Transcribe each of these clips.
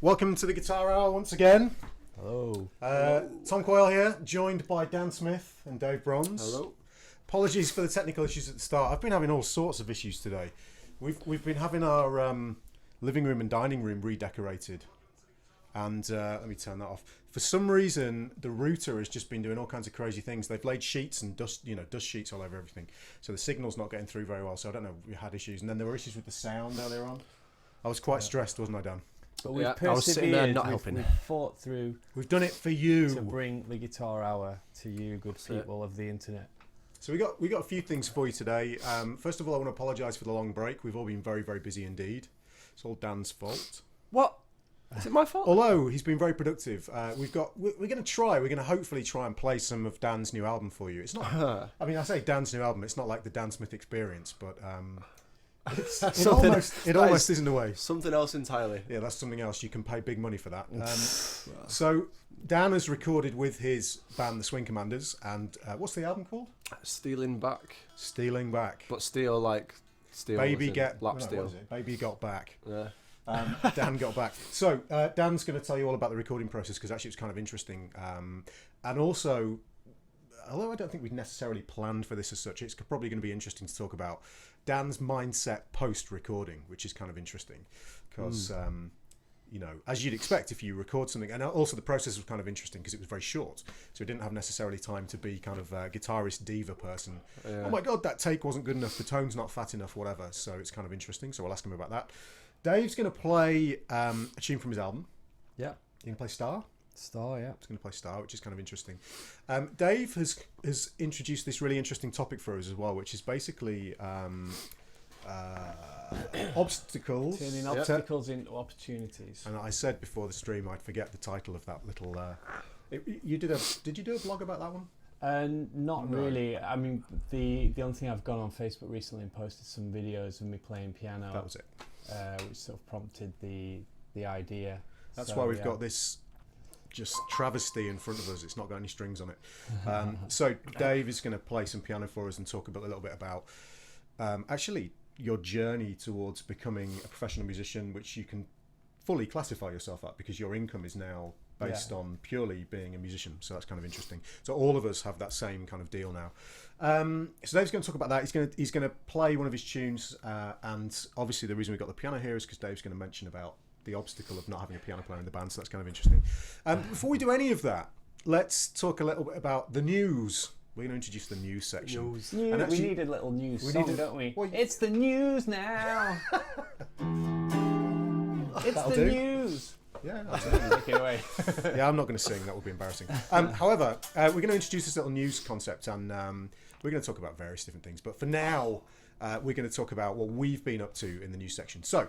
Welcome to the Guitar Hour once again. Hello. Tom Coyle here, joined by Dan Smith and Dave Bronze. Hello. Apologies for the technical issues at the start. I've been having all sorts of issues today. We've been having our living room and dining room redecorated, and let me turn that off. For some reason, the router has just been doing all kinds of crazy things. They've laid sheets and dust sheets all over everything, so the signal's not getting through very well. So I don't know if we had issues, and then there were issues with the sound earlier on. I was quite stressed, wasn't I, Dan? But we've I was sitting there not helping. We've fought through We've done it for you to bring the Guitar Hour to you, good people of the internet. So we got a few things for you today. First of all, I want to apologise for the long break. We've all been very, very busy indeed. It's all Dan's fault. What? Is it my fault? Although he's been very productive. We're going to hopefully try and play some of Dan's new album for you. It's not. I mean, I say Dan's new album. It's not like the Dan Smith Experience, but it almost isn't a way. Something else entirely. Yeah, that's something else. You can pay big money for that. So Dan has recorded with his band, the Swing Commanders, and what's the album called? Stealing back. Stealing Back. But steal like steel. Baby lap what steel. is it? Baby Got Back. Yeah. Dan got back. So Dan's going to tell you all about the recording process because actually it's kind of interesting. And also, although I don't think we'd necessarily planned for this as such, it's probably going to be interesting to talk about Dan's mindset post-recording, which is kind of interesting because, as you'd expect if you record something, and also the process was kind of interesting because it was very short, so we didn't have necessarily time to be kind of a guitarist diva person. Yeah. Oh my God, that take wasn't good enough, the tone's not fat enough, whatever. So it's kind of interesting. So I'll ask him about that. Dave's going to play a tune from his album. Yeah. You can play Star? Star, yeah. He's going to play Star, which is kind of interesting. Dave has introduced this really interesting topic for us as well, which is basically obstacles. Turning obstacles into opportunities. And I said before the stream I'd forget the title of that little... did you do a blog about that one? Not really. I mean, the only thing I've gone on Facebook recently and posted some videos of me playing piano. That was it. Which sort of prompted the idea. That's why we've got this just travesty in front of us. It's not got any strings on it. So Dave is going to play some piano for us and talk a little bit about actually your journey towards becoming a professional musician, which you can fully classify yourself at because your income is now based on purely being a musician. So that's kind of interesting. So all of us have that same kind of deal now. So Dave's going to talk about that. He's going to play one of his tunes, and obviously the reason we got the piano here is because Dave's going to mention about the obstacle of not having a piano player in the band. So that's kind of interesting. Before we do any of that, let's talk a little bit about the news. We're going to introduce the news section. News. And actually, we need a little news song, don't we? Well, it's the news now. It's the news. Yeah, absolutely. Take it away. Yeah, I'm not going to sing. That would be embarrassing. However, we're going to introduce this little news concept, and we're going to talk about various different things. But for now, we're going to talk about what we've been up to in the news section. So,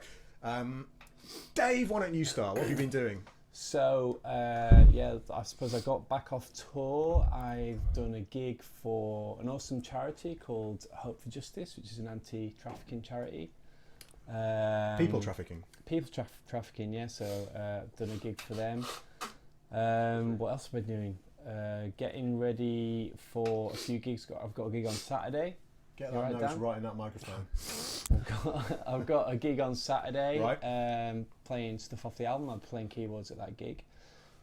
Dave, why don't you start? What have you been doing? So, I suppose I got back off tour. I've done a gig for an awesome charity called Hope for Justice, which is an anti-trafficking charity. People trafficking. People trafficking, yeah. So done a gig for them. What else have I been doing? Getting ready for a few gigs. I've got a gig on Saturday. Get that nose right in that microphone. I've got a gig on Saturday. Right. Playing stuff off the album. I'm playing keyboards at that gig.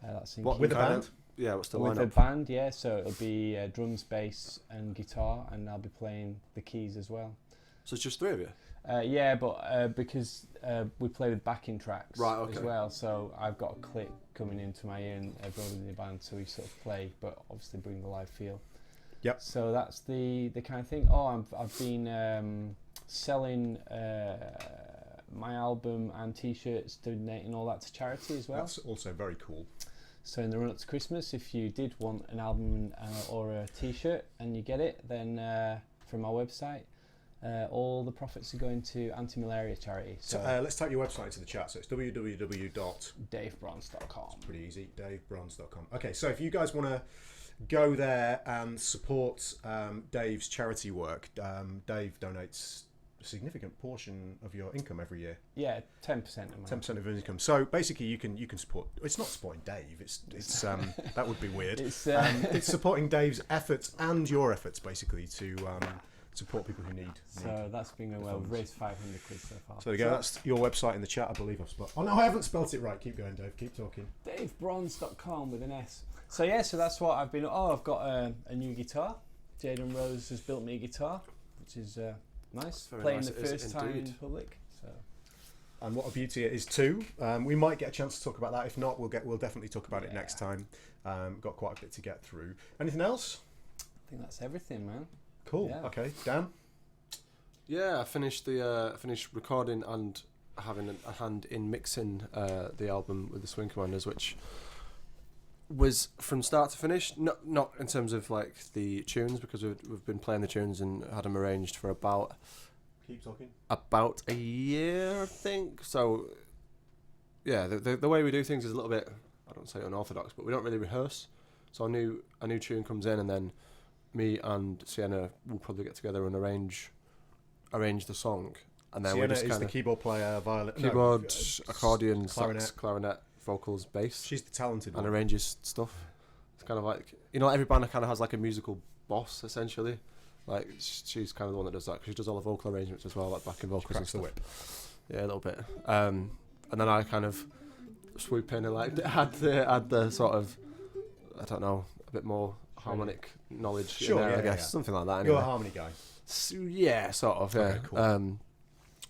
That's in with a band? Yeah, what's the lineup? With a band, yeah. So it'll be drums, bass, and guitar, and I'll be playing the keys as well. So it's just three of you? Yeah, but because we play with backing tracks as well, so I've got a click coming into my ear and everyone in the band, so we sort of play, but obviously bring the live feel. Yep. So that's the kind of thing. I've been selling my album and T-shirts, donating all that to charity as well. That's also very cool. So in the run-up to Christmas, if you did want an album or a T-shirt and you get it, then from our website, all the profits are going to anti-malaria charity. So let's type your website into the chat. So it's www.davebronze.com. Pretty easy, davebronze.com. Okay, so if you guys want to go there and support Dave's charity work, Dave donates a significant portion of your income every year. Yeah, 10% of my 10% of income. So basically, you can support. It's not supporting Dave. It's that would be weird. It's supporting Dave's efforts and your efforts, basically, to support people who need. So that's been going well. We've funds. raised 500 quid so far. So there you go. That's your website in the chat. I believe I've spelled. Oh no, I haven't spelt it right. Keep going, Dave. Keep talking. DaveBronze.com with an S. So yeah, so that's what I've been. Oh, I've got a new guitar. Jaden Rose has built me a guitar, which is nice. Very Playing nice the it is first time in indeed. public. So And what a beauty it is too. We might get a chance to talk about that. If not, we'll definitely talk about it next time. Got quite a bit to get through. Anything else? I think that's everything, man. Cool. Yeah. Okay, Dan. Yeah, I finished recording and having a hand in mixing the album with the Swing Commanders, which was from start to finish. Not in terms of like the tunes, because we've been playing the tunes and had them arranged for about Keep talking. a year, I think. So yeah, the way we do things is a little bit, I don't say unorthodox, but we don't really rehearse. So a new tune comes in, and then me and Sienna will probably get together and arrange the song, and then we Sienna just is kind the of keyboard player, violin, keyboard, accordion, clarinet. sax, clarinet, vocals, bass, She's the talented and one. arranges stuff. It's kind of like, every band kind of has like a musical boss essentially. Like she's kind of the one that does that, because she does all the vocal arrangements as well, like backing vocals and Cracks the stuff. whip. Yeah, a little bit. And then I kind of swoop in and like add the sort of, I don't know, a bit more harmonic knowledge Sure, in there, yeah, I guess. yeah. Something like that You're a anyway. harmony guy. Yeah, sort of, yeah. Okay, cool.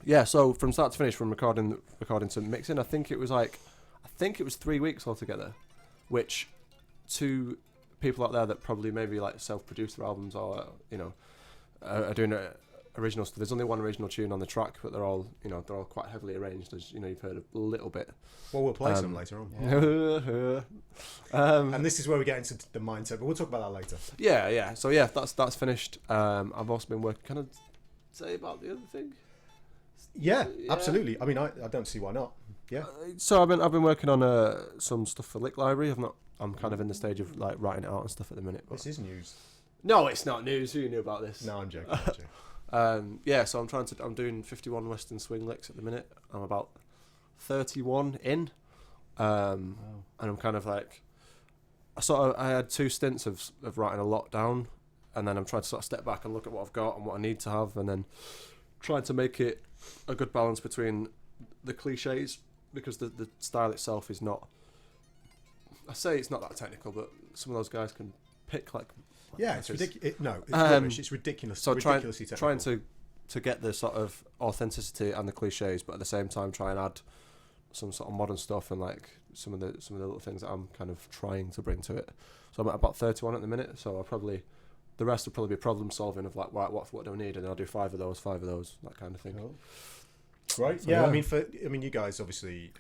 Yeah, so from start to finish, from recording to mixing, I think it was 3 weeks altogether, which to people out there that probably maybe like self-produce their albums or, are doing original stuff. There's only one original tune on the track, but they're all quite heavily arranged, as you've heard a little bit. Well, we'll play some later on. Yeah. And this is where we get into the mindset, but we'll talk about that later. Yeah. So yeah, that's finished. I've also been working. Can I say about the other thing? Yeah, Yeah. absolutely. I mean, I don't see why not. Yeah. So I've been working on some stuff for Lick Library. I'm kind of in the stage of like writing it out and stuff at the minute. But This is news. no, it's not news. Who knew about this? No, I'm joking. I'm joking. Yeah, so I'm doing 51 Western swing licks at the minute. I'm about 31 in, and I'm kind of like, I had 2 stints of writing a lot down, and then I'm trying to sort of step back and look at what I've got and what I need to have, and then trying to make it a good balance between the cliches, because the style itself is not, I say it's not that technical, but some of those guys can pick like Yeah, it's letters. ridiculous. No, it's rubbish. It's ridiculous. So ridiculously trying technical. to get the sort of authenticity and the cliches, but at the same time try and add some sort of modern stuff and like some of the little things that I'm kind of trying to bring to it. So I'm at about 31 at the minute. So the rest will probably be problem solving of like, right, what do I need, and I'll do 5 of those, that kind of thing. Cool. Right. So, Yeah. yeah. I mean, you guys obviously,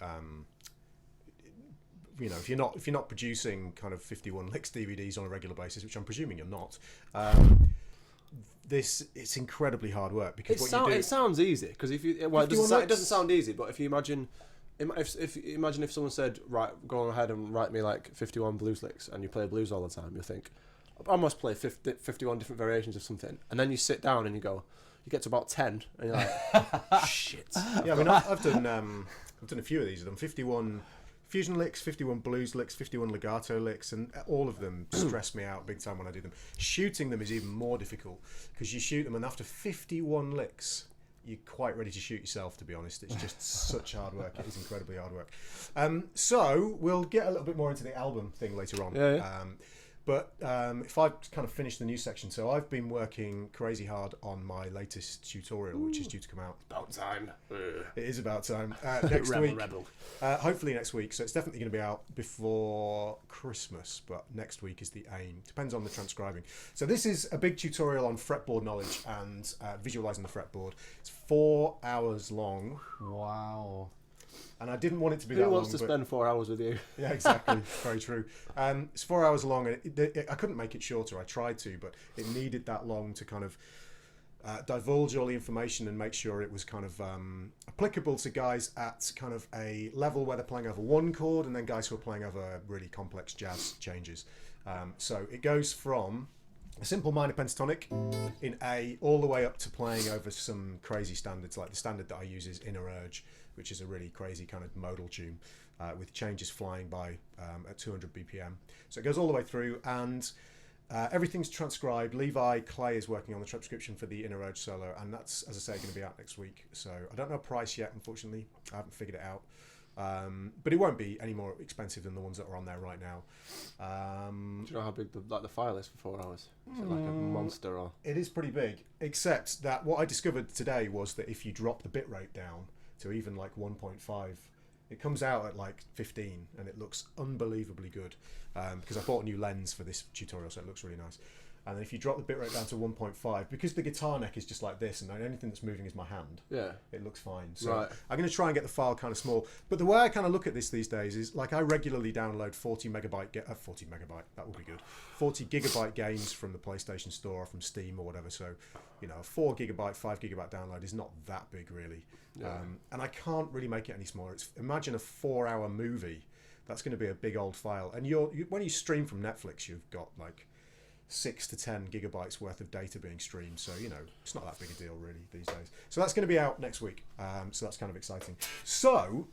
if you're not producing kind of 51 licks DVDs on a regular basis, which I'm presuming you're not, it's incredibly hard work, because what you do. It sounds easy, because if you, well, it 51 doesn't licks? sound easy, but if you imagine. If someone said, right, go ahead and write me like 51 blues licks, and you play blues all the time, you think, I must play 51 different variations of something, and then you sit down and you get to about 10, and you're like, shit. Yeah, I mean, I've done a few of these. I've done 51 fusion licks, 51 blues licks, 51 legato licks, and all of them stress me out big time when I do them. Shooting them is even more difficult, because you shoot them, and after 51 licks, you're quite ready to shoot yourself, to be honest. It's just such hard work. It is incredibly hard work. So we'll get a little bit more into the album thing later on. Yeah. But if I kind of finish the news section, so I've been working crazy hard on my latest tutorial, which is due to come out. About time. It is about time. Next week. Rebel. Hopefully next week. So it's definitely going to be out before Christmas, but next week is the aim. Depends on the transcribing. So this is a big tutorial on fretboard knowledge and visualizing the fretboard. It's 4 hours long, Wow. and I didn't want it to be Who that long. wants to spend 4 hours with you? Yeah, exactly. Very true. It's 4 hours long, and I couldn't make it shorter. I tried to, but it needed that long to kind of divulge all the information and make sure it was kind of applicable to guys at kind of a level where they're playing over one chord, and then guys who are playing over really complex jazz changes. So it goes from a simple minor pentatonic in A all the way up to playing over some crazy standards. Like the standard that I use is Inner Urge, which is a really crazy kind of modal tune with changes flying by at 200 BPM. So it goes all the way through, and Everything's transcribed. Levi Clay is working on the transcription for the Inner Urge solo, and that's, as I say, going to be out next week. So I don't know price yet, unfortunately. I haven't figured it out. But it won't be any more expensive than the ones that are on there right now. Do you know how big the file is for 4 hours? Is it like a monster or? It is pretty big, except that what I discovered today was that if you drop the bitrate down to even like 1.5, it comes out at like 15, and it looks unbelievably good. Because I bought a new lens for this tutorial, so it looks really nice. And then if you drop the bitrate down to 1.5, because the guitar neck is just like this, and anything that's moving is my hand, it looks fine. So Right. I'm going to try and get the file kind of small. But the way I kind of look at this these days is, like, I regularly download 40 megabyte, that would be good, 40 gigabyte games from the PlayStation Store or from Steam or whatever. So, you know, a 4 gigabyte, 5 gigabyte download is not that big, really. Yeah. And I can't really make it any smaller. Imagine a 4-hour movie. That's going to be a big old file. And when you stream from Netflix, you've got like 6 to 10 gigabytes worth of data being streamed, so you know it's not that big a deal really these days. So that's going to be out next week, so that's kind of exciting. So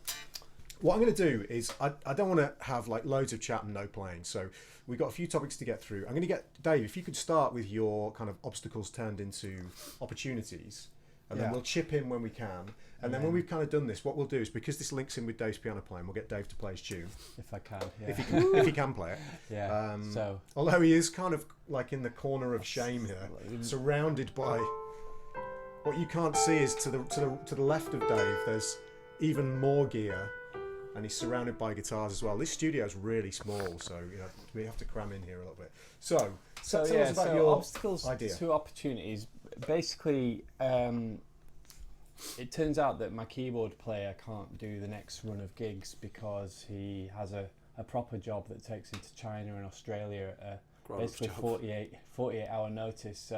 what I'm going to do is I don't want to have like loads of chat and no playing, so we've got a few topics to get through. I'm going to get Dave, if you could start with your kind of obstacles turned into opportunities, and then we'll chip in when we can. And then when we've kind of done this, what we'll do is, because this links in with Dave's piano playing, we'll get Dave to play his tune. If I can, yeah. If he can play it. Yeah. So Although he is kind of like in the corner of shame here, surrounded by what you can't see is to the left of Dave. There's even more gear, and he's surrounded by guitars as well. This studio is really small, so you know we have to cram in here a little bit. So tell us about your obstacles idea. to opportunities. Basically, it turns out that my keyboard player can't do the next run of gigs because he has a proper job that takes him to China and Australia at basically 48 hour notice.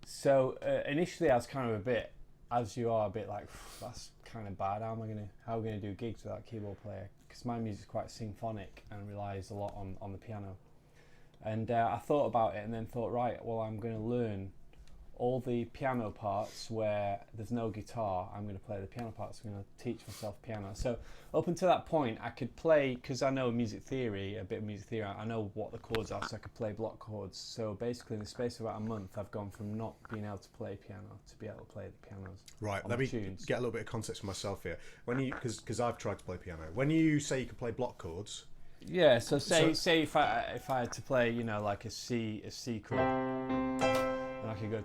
So initially I was kind of a bit, as you are, a bit like, that's kind of bad. How are we going to do gigs without a keyboard player? Because my music's quite symphonic and relies a lot on the piano. And I thought about it and then thought, right, well, I'm going to learn all the piano parts where there's no guitar. I'm going to play the piano parts. I'm going to teach myself piano. So up until that point, I could play, because I know music theory, a bit of music theory, I know what the chords are, so I could play block chords. So basically, in the space of about a month, I've gone from not being able to play piano to be able to play the pianos. Right, let me tunes. get a little bit of context for myself here. When you, because I've tried to play piano, when you say you can play block chords, yeah. So say if I had to play, you know, like a C chord, and I could go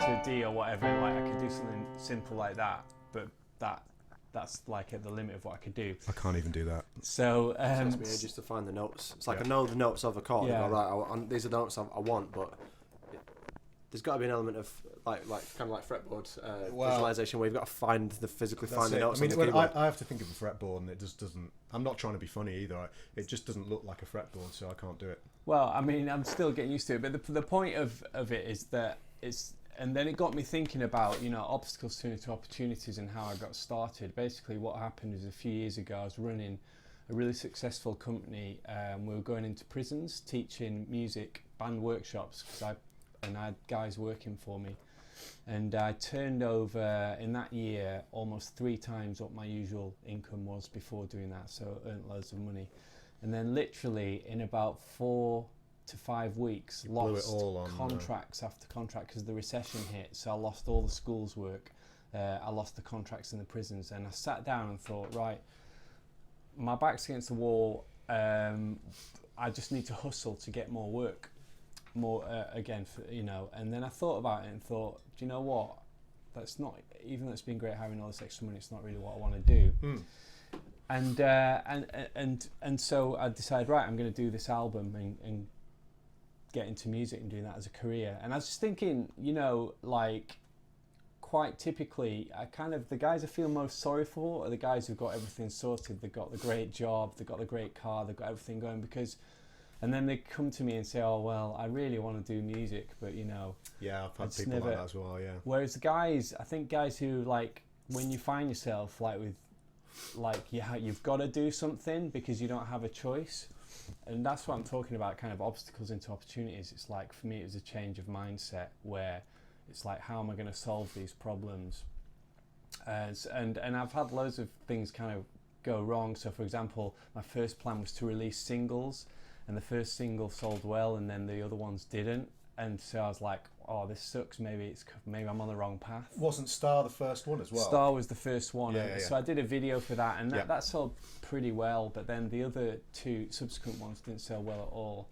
to D or whatever, and like I could do something simple like that, but that's like at the limit of what I could do. I can't even do that. So It takes me ages to find the notes. It's like Yeah. I know the notes of a chord. Yeah. I go, right, these are the notes I want, but there's got to be an element of like kind of like fretboard visualization where you've got to find the notes. I mean, on the when keyboard. I have to think of a fretboard, and it just doesn't. I'm not trying to be funny either. It just doesn't look like a fretboard, so I can't do it. Well, I mean, I'm still getting used to it, but the point of it is that it's, and then it got me thinking about, you know, obstacles turning into opportunities and how I got started. Basically, what happened is a few years ago, I was running a really successful company. We were going into prisons, teaching music, band workshops, because I had guys working for me. And I turned over in that year almost 3 times what my usual income was before doing that, so earned loads of money. And then literally in about 4 to 5 weeks, lost contracts after contract because the recession hit. So I lost all the school's work, I lost the contracts in the prisons, and I sat down and thought, right, my back's against the wall, I just need to hustle to get more work. Again, you know, and then I thought about it and thought, do you know what? That's not, even though it's been great having all this extra money, it's not really what I want to do. And so I decided, right, I'm going to do this album and get into music and doing that as a career. And I was just thinking, you know, like, quite typically, the guys I feel most sorry for are the guys who've got everything sorted. They've got the great job, they've got the great car, they've got everything going, because. And then they come to me and say, oh, well, I really want to do music, but, you know... Yeah, I've had people like that as well, yeah. Whereas the guys, I think guys who, like, when you find yourself, like, with, like, you've got to do something because you don't have a choice. And that's what I'm talking about, kind of obstacles into opportunities. It's like, for me, it was a change of mindset where it's like, how am I going to solve these problems? And I've had loads of things kind of go wrong. So, for example, my first plan was to release singles. and the first single sold well, and then the other ones didn't. And so I was like, oh, this sucks. Maybe I'm on the wrong path. Wasn't Star the first one as well? Star was the first one. Yeah, yeah, yeah. So I did a video for that, and Yeah. that sold pretty well. But then the other two subsequent ones didn't sell well at all.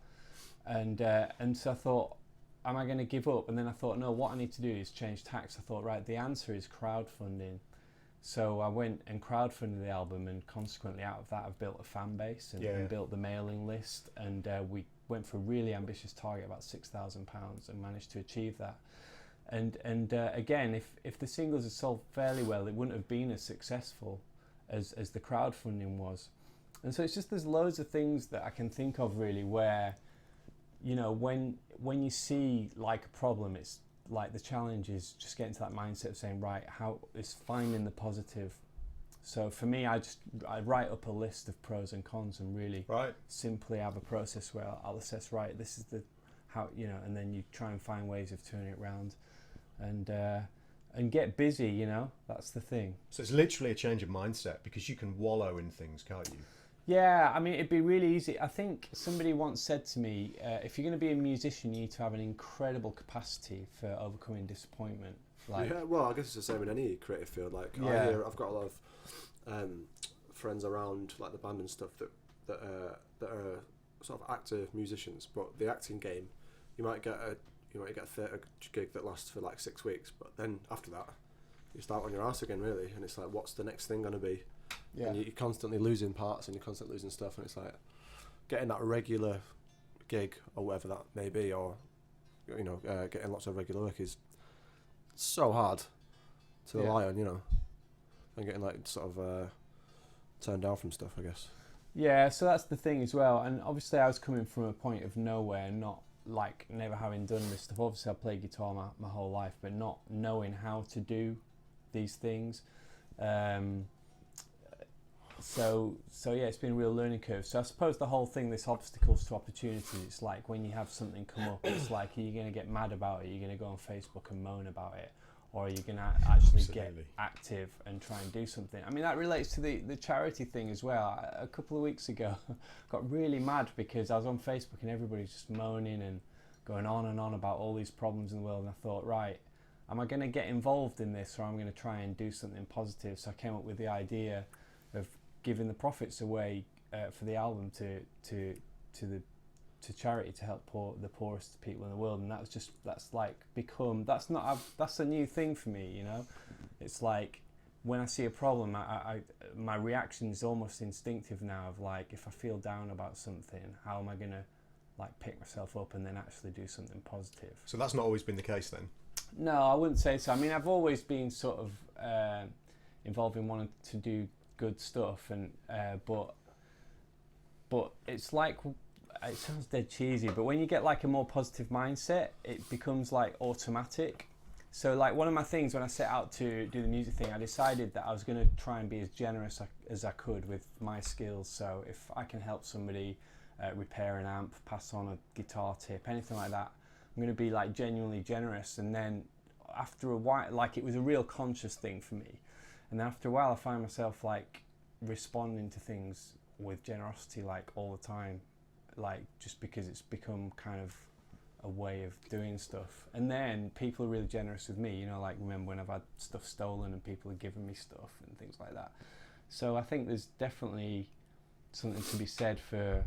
And so I thought, am I going to give up? And then I thought, no, what I need to do is change tacks. I thought, right, the answer is crowdfunding. So I went and crowdfunded the album, and consequently out of that I've built a fan base and built the mailing list, and we went for a really ambitious target, about £6,000, and managed to achieve that. And again, if the singles had sold fairly well, it wouldn't have been as successful as the crowdfunding was. And so it's just, there's loads of things that I can think of really where, you know, when you see like a problem, it's like the challenge is just getting to that mindset of saying, right, how is finding the positive. So for me, I write up a list of pros and cons, and really simply have a process where I'll assess, right, this is the how, you know, and then you try and find ways of turning it around, and get busy, you know, that's the thing. So it's literally a change of mindset, because you can wallow in things, can't you? Yeah, I mean, it'd be really easy. I think somebody once said to me, if you're going to be a musician, you need to have an incredible capacity for overcoming disappointment. Like, yeah, well, I guess it's the same in any creative field. Like, I've got a lot of friends around like the band and stuff that are sort of active musicians, but the acting game, you might get a theatre gig that lasts for like 6 weeks, but then after that, you start on your arse again, really, and it's like, what's the next thing going to be? Yeah. And you're constantly losing parts, and you're constantly losing stuff, and it's like getting that regular gig or whatever that may be, or you know, getting lots of regular work is so hard to rely on, you know, and getting like sort of turned down from stuff, I guess. Yeah, so that's the thing as well. And obviously I was coming from a point of nowhere, not like never having done this stuff. Obviously I played guitar my whole life, but not knowing how to do these things. So yeah, it's been a real learning curve. So I suppose the whole thing, this obstacles to opportunities, it's like when you have something come up, it's like, are you going to get mad about it? Are you going to go on Facebook and moan about it? Or are you going to actually get active and try and do something? I mean, that relates to the charity thing as well. A couple of weeks ago, got really mad because I was on Facebook and everybody's just moaning and going on and on about all these problems in the world. And I thought, right, am I going to get involved in this, or am I going to try and do something positive? So I came up with the idea of giving the profits away for the album to charity to help the poorest people in the world. And that's a new thing for me, you know. It's like when I see a problem, my reaction is almost instinctive now, of like, if I feel down about something, how am I gonna like pick myself up and then actually do something positive? So that's not always been the case then? No, I wouldn't say so. I mean, I've always been sort of involved in wanting to do good stuff, and but it's like, it sounds dead cheesy, but when you get like a more positive mindset, it becomes like automatic. So like one of my things when I set out to do the music thing, I decided that I was going to try and be as generous as I could with my skills. So if I can help somebody repair an amp, pass on a guitar tip, anything like that, I'm going to be like genuinely generous. And then after a while, like, it was a real conscious thing for me. And then after a while, I find myself like responding to things with generosity like all the time, like just because it's become kind of a way of doing stuff. And then people are really generous with me, you know, like remember when I've had stuff stolen and people have given me stuff and things like that. So I think there's definitely something to be said for,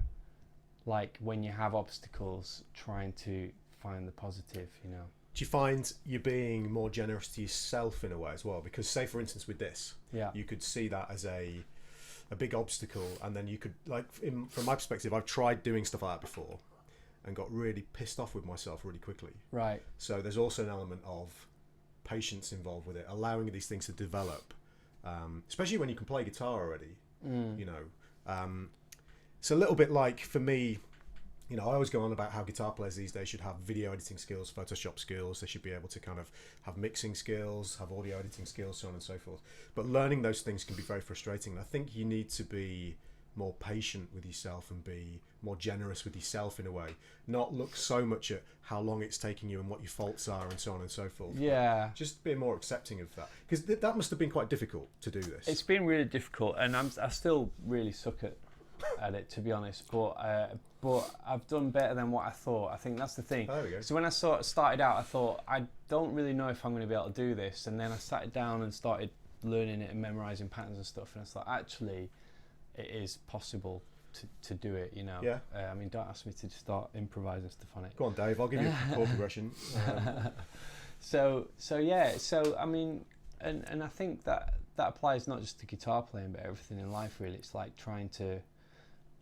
like, when you have obstacles, trying to find the positive, you know. Do you find you're being more generous to yourself in a way as well? Because say, for instance, with this, you could see that as a big obstacle, and then you could, like, from my perspective, I've tried doing stuff like that before and got really pissed off with myself really quickly. Right. So there's also an element of patience involved with it, allowing these things to develop, especially when you can play guitar already, you know. It's a little bit like, for me, you know, I always go on about how guitar players these days should have video editing skills, Photoshop skills. They should be able to kind of have mixing skills, have audio editing skills, so on and so forth. But learning those things can be very frustrating. And I think you need to be more patient with yourself and be more generous with yourself in a way. Not look so much at how long it's taking you and what your faults are and so on and so forth. Yeah. But just be more accepting of that. Because that must have been quite difficult to do this. It's been really difficult, and I still really suck at at it, to be honest. But I've done better than what I thought. I think that's the thing. Oh, there we go. So when I sort of started out, I thought I don't really know if I'm going to be able to do this, and then I sat down and started learning it and memorizing patterns and stuff, and I thought actually it is possible to do it, you know. Yeah. I mean, don't ask me to start improvising stuff on it. Go on, Dave. I'll give you a chord progression. So yeah. So I mean, and I think that applies not just to guitar playing, but everything in life really. It's like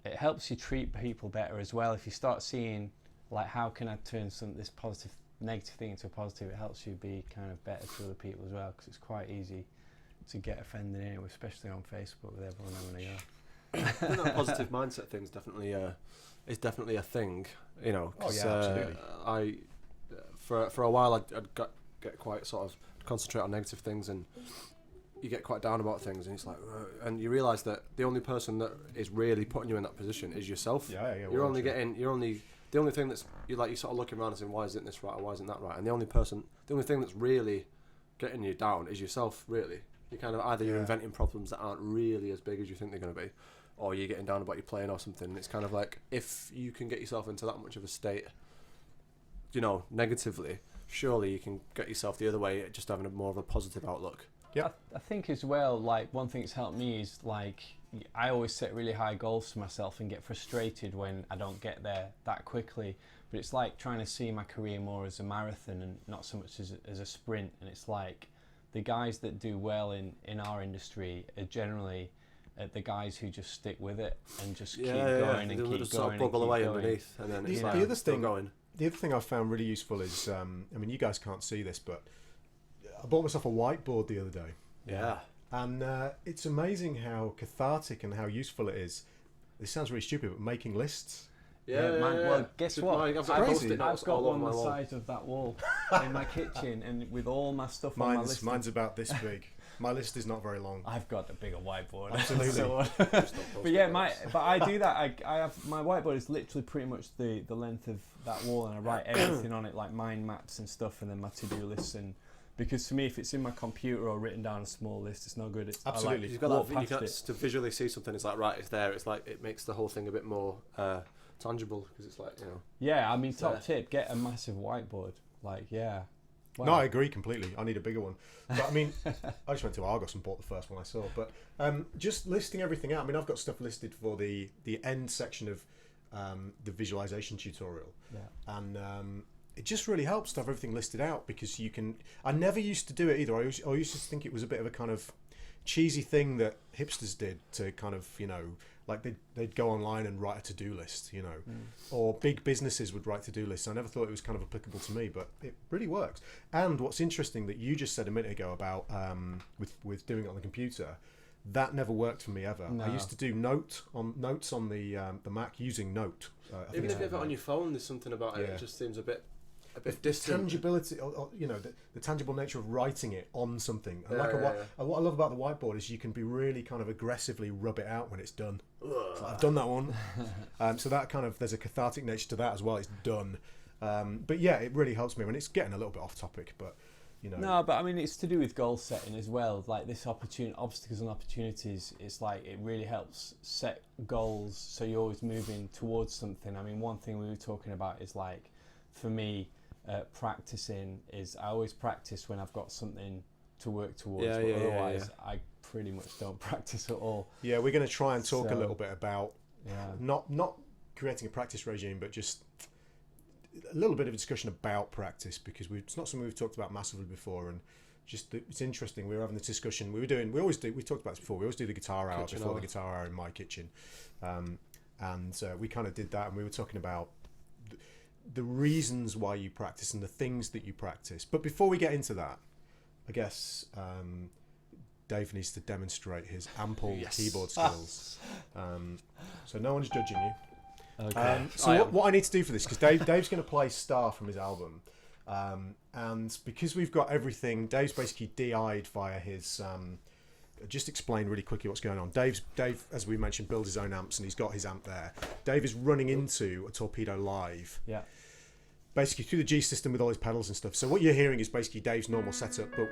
it helps you treat people better as well. If you start seeing like, how can I turn this negative thing into a positive, it helps you be kind of better to other people as well, because it's quite easy to get offended anyway, especially on Facebook with everyone having a go. I think that positive mindset thing is definitely a thing, you know. Oh yeah, absolutely. For a while I'd get quite sort of concentrate on negative things, and you get quite down about things, and it's like, and you realise that the only person that is really putting you in that position is yourself. Yeah. You're only the only thing that's you're sort of looking around and saying, why isn't this right or why isn't that right? And the only thing that's really getting you down is yourself, really. You kind of either you're inventing problems that aren't really as big as you think they're going to be, or you're getting down about your playing or something. It's kind of like, if you can get yourself into that much of a state, you know, negatively, surely you can get yourself the other way, just having more of a positive outlook. Yeah, I think as well, like, one thing that's helped me is, like, I always set really high goals for myself and get frustrated when I don't get there that quickly. But it's like trying to see my career more as a marathon and not so much as a sprint. And it's like the guys that do well in our industry are generally the guys who just stick with it and just keep going and keep just going. Sort of bubble away going. underneath, and then it's The like other thing, going. The other thing I found really useful is, I mean, you guys can't see this, but I bought myself a whiteboard the other day. Yeah. And it's amazing how cathartic and how useful it is. This sounds really stupid, but making lists. Well, guess what? I've got crazy. I've got one the wall. size of that wall in my kitchen, and with all my stuff on my list. Mine's about this big. My list is not very long. I've got a bigger whiteboard. Absolutely. But I do that. I have my whiteboard is literally pretty much the length of that wall, and I write everything on it, like mind maps and stuff, and then my to-do lists. And because for me, if it's in my computer or written down a small list, it's no good. Absolutely. You've got that. To visually see something, it's like, right, it's there. It's like it makes the whole thing a bit more tangible, because it's like, you know. Yeah, I mean, top tip: get a massive whiteboard. Like, yeah. Wow. No, I agree completely. I need a bigger one. But I mean, I just went to Argos and bought the first one I saw. But just listing everything out. I mean, I've got stuff listed for the end section of the visualization tutorial. Yeah. And it just really helps to have everything listed out, because you can. I never used to do it either. I used to think it was a bit of a kind of cheesy thing that hipsters did to kind of, you know, like they'd go online and write a to-do list, you know, or big businesses would write to-do lists. I never thought it was kind of applicable to me, but it really works. And what's interesting that you just said a minute ago about with doing it on the computer, that never worked for me ever. No. I used to do notes on the Mac using Note. Even if you have it on your phone, there's something about it. Yeah. It just seems a bit The distant. tangibility, or, you know, the tangible nature of writing it on something. And Yeah, what I love about the whiteboard is you can be really kind of aggressively rub it out when it's done. So I've done that one. So that kind of, there's a cathartic nature to that as well. It's done. But yeah, it really helps me. I mean, it's getting a little bit off topic, but you know. No, but I mean, it's to do with goal setting as well. Like this obstacles and opportunities. It's like it really helps set goals, so you're always moving towards something. I mean, one thing we were talking about is like, for me, practicing is I always practice when I've got something to work towards. But otherwise, I pretty much don't practice at all. Yeah, we're going to try and talk a little bit about Yeah. not creating a practice regime, but just a little bit of a discussion about practice, because it's not something we've talked about massively before, and just it's interesting. We were having this discussion. We talked about this before. We always do the guitar hour before the guitar hour in my kitchen, and we kind of did that, and we were talking about the reasons why you practice and the things that you practice. But before we get into that, I guess Dave needs to demonstrate his ample keyboard skills. So no one's judging you. Okay. So what I need to do for this, because Dave's going to play Star from his album, and because we've got everything, Dave's basically DI'd via his. Just explain really quickly what's going on. Dave, as we mentioned, builds his own amps, and he's got his amp there. Dave is running into a Torpedo Live. Yeah. Basically through the G system with all his pedals and stuff. So what you're hearing is basically Dave's normal setup, but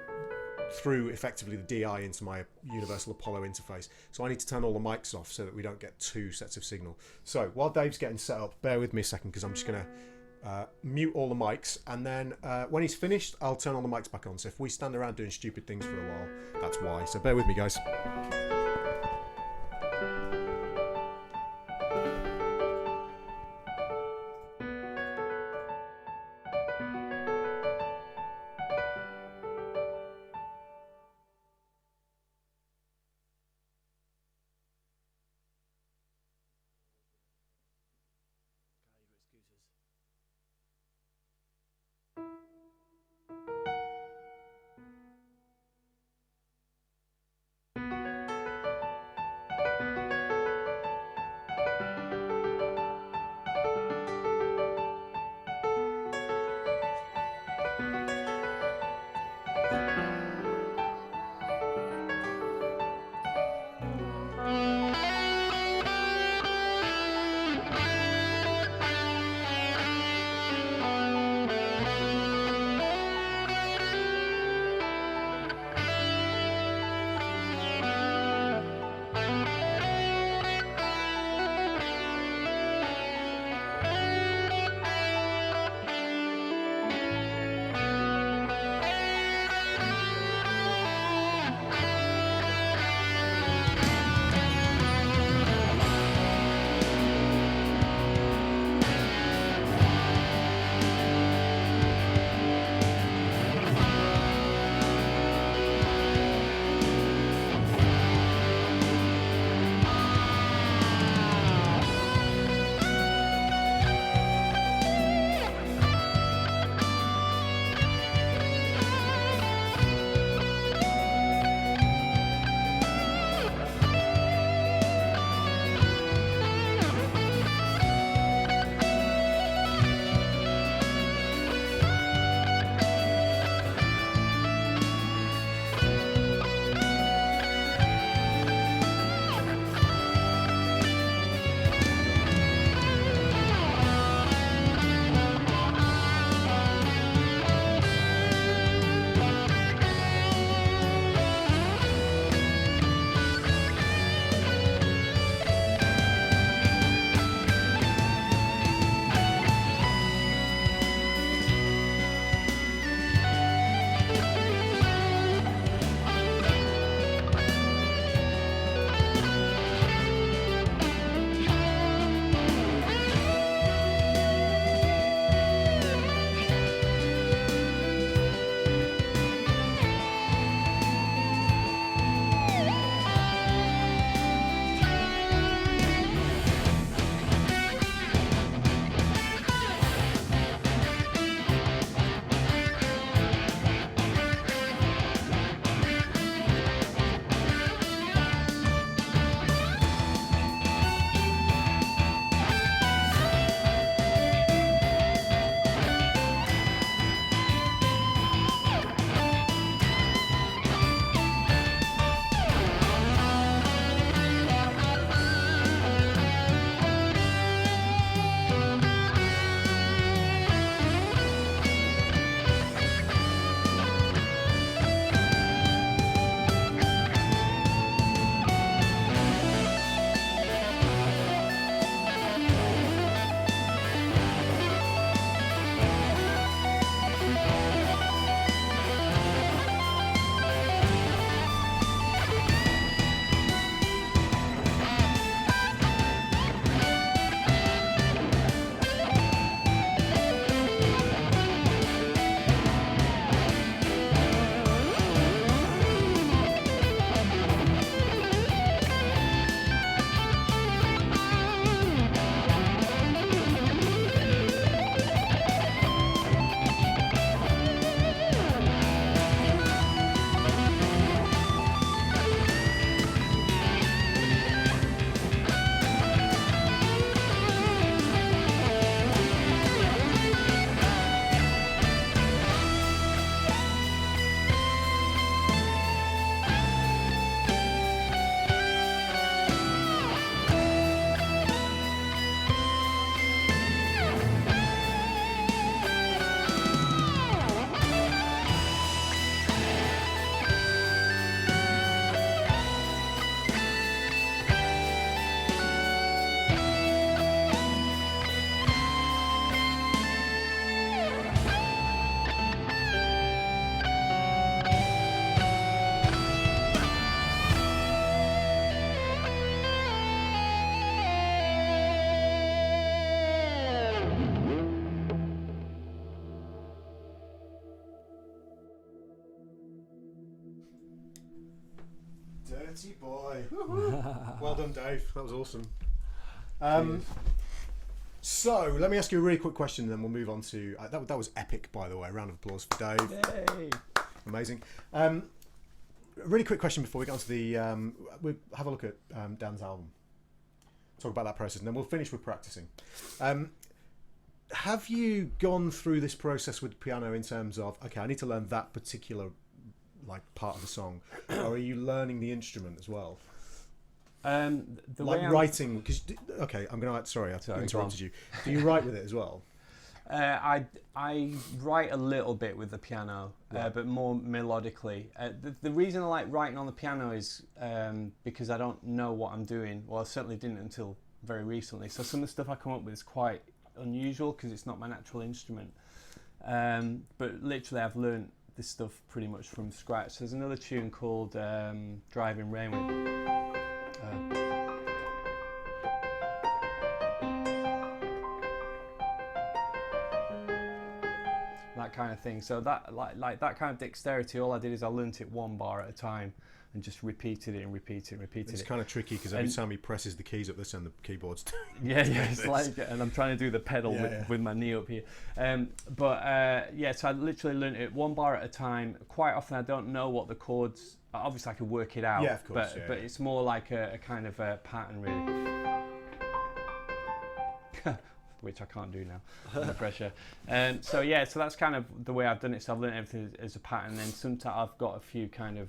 through effectively the DI into my Universal Apollo interface. So I need to turn all the mics off so that we don't get two sets of signal. So while Dave's getting set up, bear with me a second because I'm just going to mute all the mics, and then when he's finished, I'll turn all the mics back on. So if we stand around doing stupid things for a while, that's why. So bear with me, guys. Betty boy. Well done, Dave. That was awesome. So let me ask you a really quick question, and then we'll move on to that was epic, by the way. Round of applause for Dave. Yay. Amazing. A really quick question before we get on to the we'll have a look at Dan's album, talk about that process, and then we'll finish with practicing. Have you gone through this process with piano in terms of, okay, I need to learn that particular like part of the song, or are you learning the instrument as well? The Like way writing, because okay, I'm gonna sorry, I interrupted you. Do you write with it as well? I write a little bit with the piano, Right. but more melodically. The reason I like writing on the piano is because I don't know what I'm doing. Well, I certainly didn't until very recently. So some of the stuff I come up with is quite unusual because it's not my natural instrument. But literally, I've learned this stuff pretty much from scratch. There's another tune called Driving Rain. That kind of thing. So that like that kind of dexterity, all I did is I learnt it one bar at a time and just repeated it and repeated It's it. kind of tricky because every time he presses the keys up this end, the keyboard's Yeah, it's like, and I'm trying to do the pedal with my knee up here. So I literally learnt it one bar at a time. Quite often I don't know what the chords. Obviously I can work it out. Yeah, of course. But it's more like a kind of a pattern really. Which I can't do now under pressure. So that's kind of the way I've done it. So I've learned everything as a pattern. Then sometimes I've got a few kind of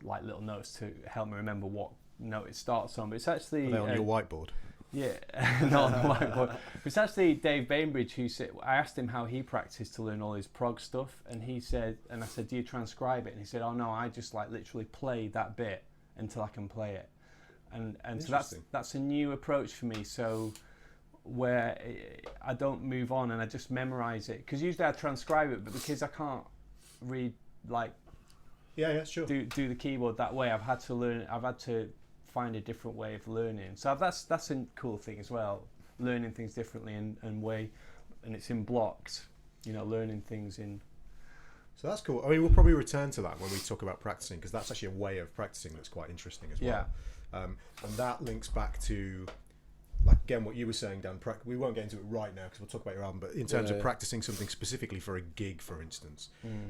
like little notes to help me remember what note it starts on. But it's actually Are they on your whiteboard? Yeah, not on the whiteboard. It's actually Dave Bainbridge who said. I asked him how he practiced to learn all his prog stuff, and he said, and I said, "Do you transcribe it?" And he said, "Oh no, I just like literally play that bit until I can play it." And so that's a new approach for me. So where I don't move on and I just memorize it, because usually I transcribe it, but because I can't read like sure do the keyboard that way, I've had to find a different way of learning. So that's a cool thing as well, learning things differently and it's in blocks, learning things in. So that's cool. I mean, we'll probably return to that when we talk about practicing, because that's actually a way of practicing that's quite interesting as well. Yeah. And that links back to, like, again, what you were saying, Dan. We won't get into it right now because we'll talk about your album, but in terms of practicing something specifically for a gig, for instance,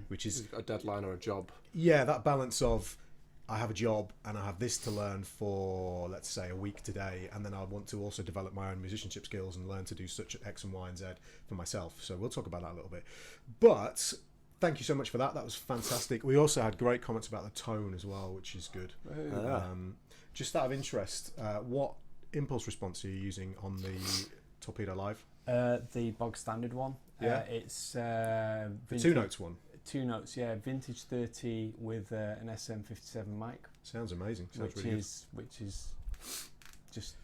which is a deadline or a job. Yeah, that balance of, I have a job and I have this to learn for, let's say, a week today, and then I want to also develop my own musicianship skills and learn to do such X and Y and Z for myself. So we'll talk about that a little bit. But thank you so much for that. That was fantastic. We also had great comments about the tone as well, which is good. Just out of interest, what impulse response are you using on the Torpedo Live? The bog standard one. Yeah. It's the 2 notes one. 2 notes, yeah. Vintage 30 with an SM57 mic. Sounds amazing. Sounds which really is just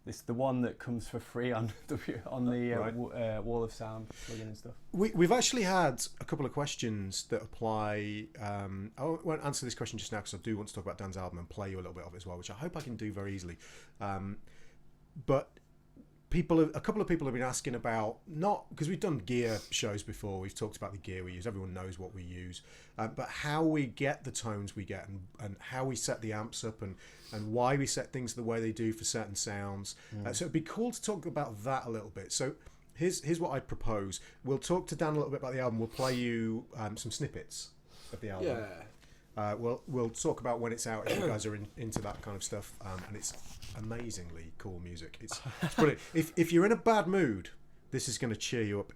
it's the one that comes for free on the Wall of Sound plugin and stuff. We've actually had a couple of questions that apply. I won't answer this question just now because I do want to talk about Dan's album and play you a little bit of it as well, which I hope I can do very easily. But a couple of people have been asking about, not because we've done gear shows before, we've talked about the gear we use, everyone knows what we use, but how we get the tones we get and how we set the amps up and why we set things the way they do for certain sounds. So it'd be cool to talk about that a little bit. So here's what I'd propose. We'll talk to Dan a little bit about the album. We'll play you some snippets of the album. Yeah. We'll talk about when it's out if you guys are into that kind of stuff, and it's amazingly cool music. It's brilliant. If you're in a bad mood, this is going to cheer you up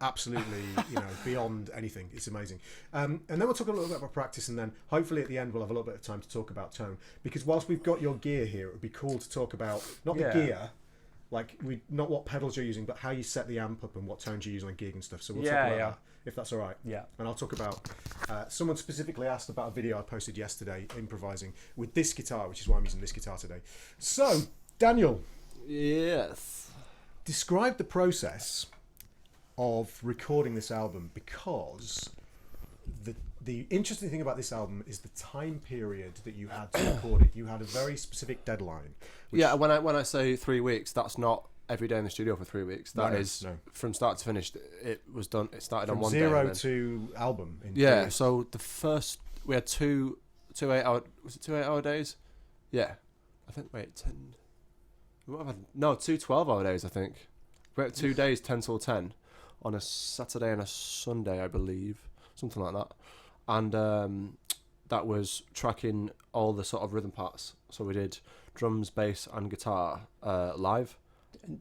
absolutely, beyond anything. It's amazing. And then we'll talk a little bit about practice, and then hopefully at the end we'll have a little bit of time to talk about tone, because whilst we've got your gear here, it would be cool to talk about not the gear, like not what pedals you're using, but how you set the amp up and what tones you use on gig and stuff. So we'll talk about that, if that's all right. Yeah. And I'll talk about, someone specifically asked about a video I posted yesterday, improvising with this guitar, which is why I'm using this guitar today. So, Daniel. Yes. Describe the process of recording this album, because the interesting thing about this album is the time period that you had to record it. You had a very specific deadline. Yeah, when I say 3 weeks, that's not every day in the studio for 3 weeks. That is from start to finish. It was done. It started from on one day. From zero to album. So we had 2 2 8-hour. Was it 2 8-hour days? Yeah, I think. Wait, 10. We might have had, no, 2 12-hour days. I think we had 2 days, 10 till 10, on a Saturday and a Sunday, I believe, something like that, and that was tracking all the sort of rhythm parts. So we did drums, bass, and guitar live.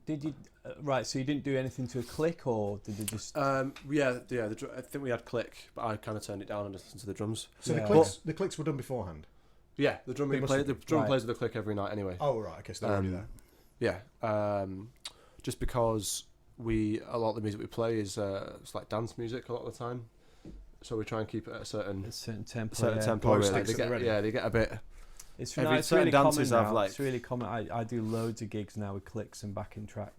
Did you right? So you didn't do anything to a click, or did they just? Yeah. I think we had click, but I kind of turned it down and just listened to the drums. So Yeah. the clicks were done beforehand. Yeah, the drum They must have the been. drum Right. plays with the click every night anyway. Oh right, okay, so they're already there. Yeah, just because a lot of the music we play is it's like dance music a lot of the time, so we try and keep it at a certain tempo. yeah. tempo. Glow Really, sticks they at the get ready. they get a bit. It's, Every no, it's certain really common dances have, now. like- It's really common. I do loads of gigs now with clicks and backing tracks.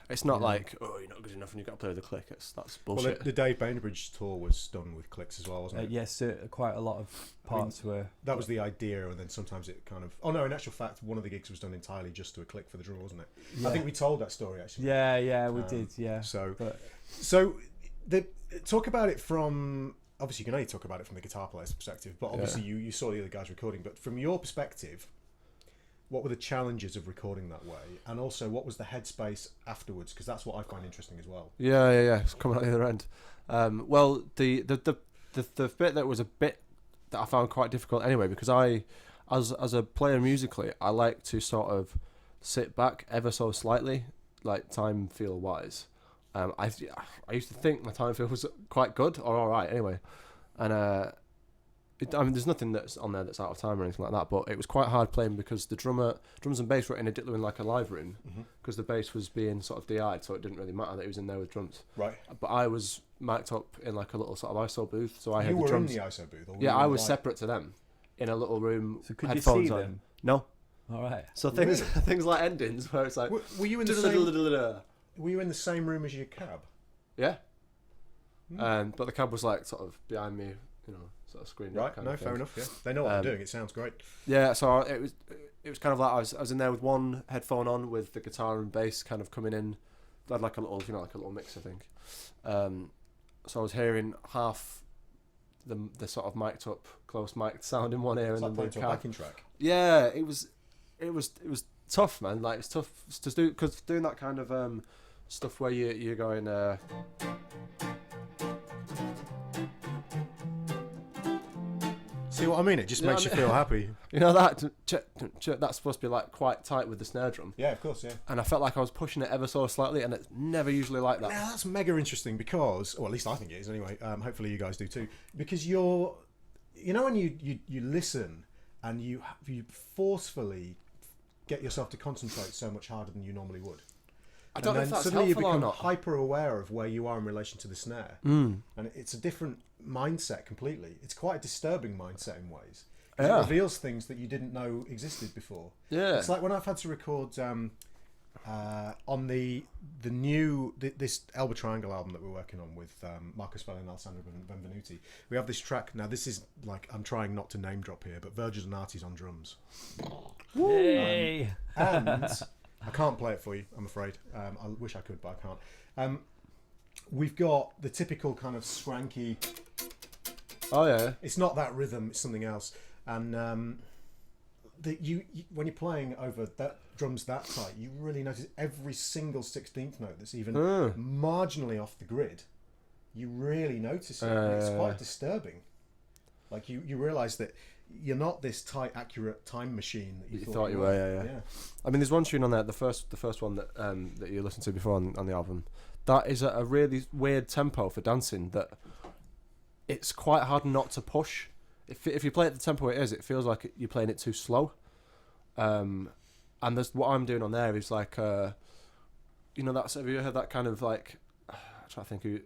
It's not Yeah. like, oh, you're not good enough and you got to play with the click. That's Well, bullshit. the Dave Bainbridge tour was done with clicks as well, wasn't it? Yes, quite a lot of parts were. That was the idea, and then sometimes it kind of. Oh no! In actual fact, one of the gigs was done entirely just to a click for the drum, wasn't it? Yeah. I think we told that story actually. Yeah, we Um, did. Yeah, So, but talk about it from. Obviously, you can only talk about it from the guitar player's perspective, but obviously you saw the other guys recording. But from your perspective, what were the challenges of recording that way, and also what was the headspace afterwards? Because that's what I find interesting as well. Yeah. It's coming out the other end. Well, the bit that was a bit that I found quite difficult anyway, because as a player musically, I like to sort of sit back ever so slightly, like time feel wise. I used to think my time feel was quite good or all right anyway, and I mean, there's nothing that's on there that's out of time or anything like that, but it was quite hard playing because the drums and bass were in like a live room, because the bass was being sort of DI'd, so it didn't really matter that he was in there with drums. Right. But I was mic'd up in like a little sort of ISO booth, so I You had the were drums. in the ISO booth. Or were Yeah, you I in was the separate to them in a little room. so could you headphones see on. them? No. All right. So things like endings where it's like. Were you in the same? Were you in the same room as your cab? Yeah. Hmm. But the cab was like sort of behind me, sort of screened. Right. No, fair enough. Yeah, they know what they're doing. It sounds great. Yeah, so it was kind of like I was in there with one headphone on with the guitar and bass kind of coming in. I had like a little, like a little mix, I think. So I was hearing half the sort of mic'd up, close mic'd sound in one ear, It's and like then playing the to a cab. backing track. Yeah, it was tough, man. Like it's tough to do, because doing that kind of stuff where you're going. See what I mean? It just You know makes you what I feel happy. That's supposed to be like quite tight with the snare drum, Yeah, of course. Yeah. and I felt like I was pushing it ever so slightly, and it's never usually like that. Now that's mega interesting because, or at least I think it is anyway. Hopefully you guys do too. Because when you listen and you forcefully get yourself to concentrate so much harder than you normally would. I don't know And if then that's suddenly you helpful or become not. hyper aware of where you are in relation to the snare, Mm. and it's a different mindset completely. It's quite a disturbing mindset in ways. 'Cause Yeah. It reveals things that you didn't know existed before. Yeah. It's like when I've had to record on this Elba Triangle album that we're working on with Marcus Belli and Alessandro Benvenuti. We have this track. Now this is like, I'm trying not to name drop here, but Virgil Donati's on drums. Yay! And I can't play it for you, I'm afraid. I wish I could, but I can't. We've got the typical kind of scranky. Oh yeah. It's not that rhythm; it's something else. And you when you're playing over that drums that tight, you really notice every single 16th note that's even marginally off the grid. You really notice it. And it's quite disturbing. Like you realise that you're not this tight, accurate time machine that you thought you were. Yeah. I mean, there's one tune on there, the first one that that you listened to before on the album. That is at a really weird tempo for dancing. That it's quite hard not to push. If you play it at the tempo it is, it feels like you're playing it too slow. And there's what I'm doing on there is like, have you heard that kind of like, I'm trying to think who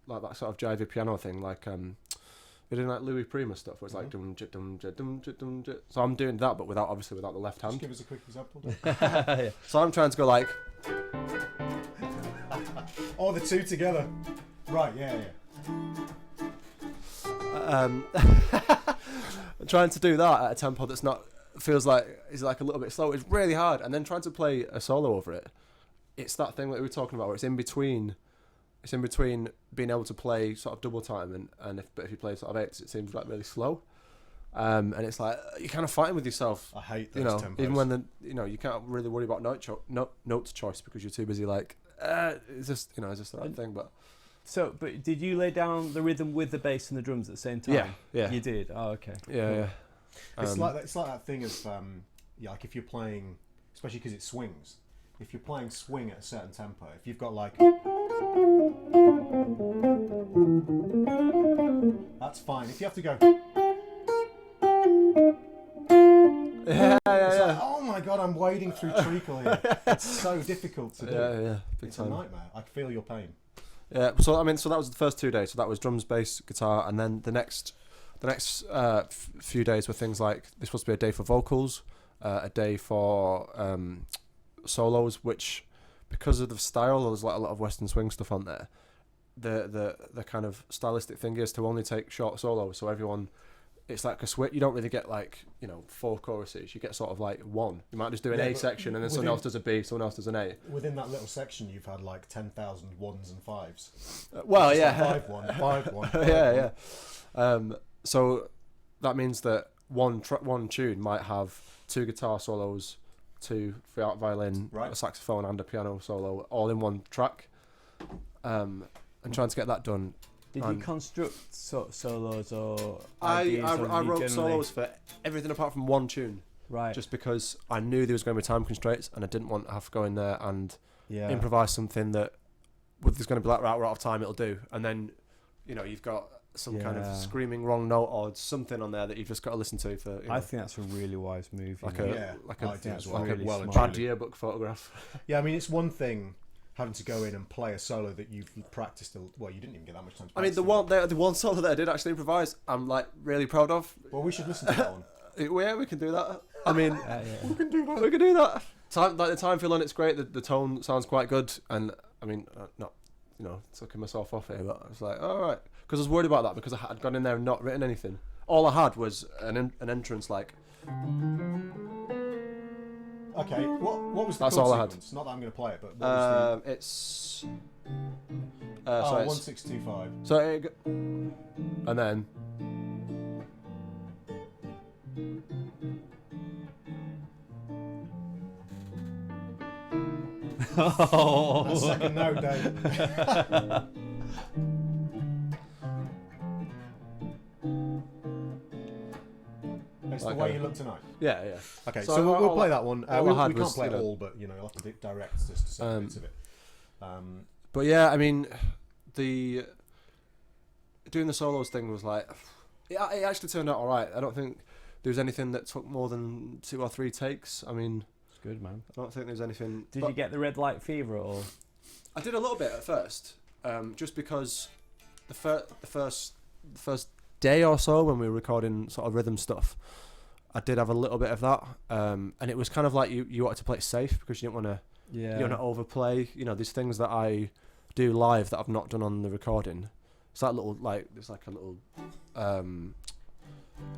like that sort of jivey piano thing, like they're doing like Louis Prima stuff where it's like dum jit dum jit dum jit dum jit. So I'm doing that, but without the left hand. Just give us a quick example. So I'm trying to go like. Oh, the two together. Right, yeah. Trying to do that at a tempo that's not feels like is like a little bit slow. It's really hard, and then trying to play a solo over it. It's that thing that we were talking about where it's in between. It's in between being able to play sort of double time and if you play sort of eights, it seems like really slow. And it's like you're kind of fighting with yourself. I hate those You know, tempos. even when you can't really worry about note choice because you're too busy. Like, it's just it's just the right thing. But So, but did you lay down the rhythm with the bass and the drums at the same time? yeah, You did? Oh, okay. yeah. It's like that thing of like if you're playing, especially because it swings. If you're playing swing at a certain tempo, if you've got like, that's fine. If you have to go, Yeah. it's like, oh my god, I'm wading through treacle here. It's so difficult to do. Yeah, big It's time. a nightmare. I feel your pain. Yeah, so that was the first 2 days. So that was drums, bass, guitar, and then the next few days were things like this was supposed to be a day for vocals, a day for solos, which because of the style, there was like a lot of Western swing stuff on there. The kind of stylistic thing is to only take short solos, so everyone. It's like a switch. You don't really get 4 choruses. You get sort of like one. You might just do an Yeah, A but section, and then someone else does a B, someone else does an A. Within that little section, you've had like 10,000 ones and fives. Well, It's yeah. like 5-1, 5-1, 5-1. yeah. So that means that one tune might have 2 guitar solos, 2 violin, Right. a saxophone, and a piano solo, all in one track. And trying to get that done. Did you construct solos or I ideas? or you wrote generally- solos for everything apart from one tune, Right. just because I knew there was going to be time constraints, and I didn't want to have to go in there and yeah. improvise something that there's going to be like, right, we're out of time, it'll do. And then, you've got some kind of Yeah. screaming wrong note or something on there that you've just got to listen to for. I think that's a really wise move. Like you know. Yeah, I do as well. like a really well and smart. bad truly. yearbook photograph. Yeah, I mean, it's one thing having to go in and play a solo that you've practiced. Well, you didn't even get that much time to I mean, practice. the one solo that I did actually improvise, I'm like really proud of. Well, we should listen to that one. Yeah, we can do that. I mean, Yeah. We can do that. we can do that. The time feel on it's great. The tone sounds quite good, and I mean, not sucking myself off here, but I was like, all right, because I was worried about that because I had gone in there and not written anything. All I had was an entrance like. Okay, what was the That's chord all I had. sequence? Not that I'm going to play it, but what was It's. the... So it's 1625. so it, and then. That second note, Dave. It's the Like way a- you look tonight. Yeah. Okay, So so, we'll all play I- that one. all I We had can't was, play you it know- all, but you'll have to direct just to certain bits of it. But yeah, I mean, the doing the solos thing was like, it actually turned out all right. I don't think there was anything that took more than 2 or 3 takes. I mean, It's good, man. I don't think there's anything. Did but you get the red light fever at all? I did a little bit at first, just because the first day or so when we were recording sort of rhythm stuff, I did have a little bit of that, and it was kind of like you wanted to play it safe because you didn't want to. Yeah. You don't overplay. These things that I do live that I've not done on the recording. It's that little there's like a little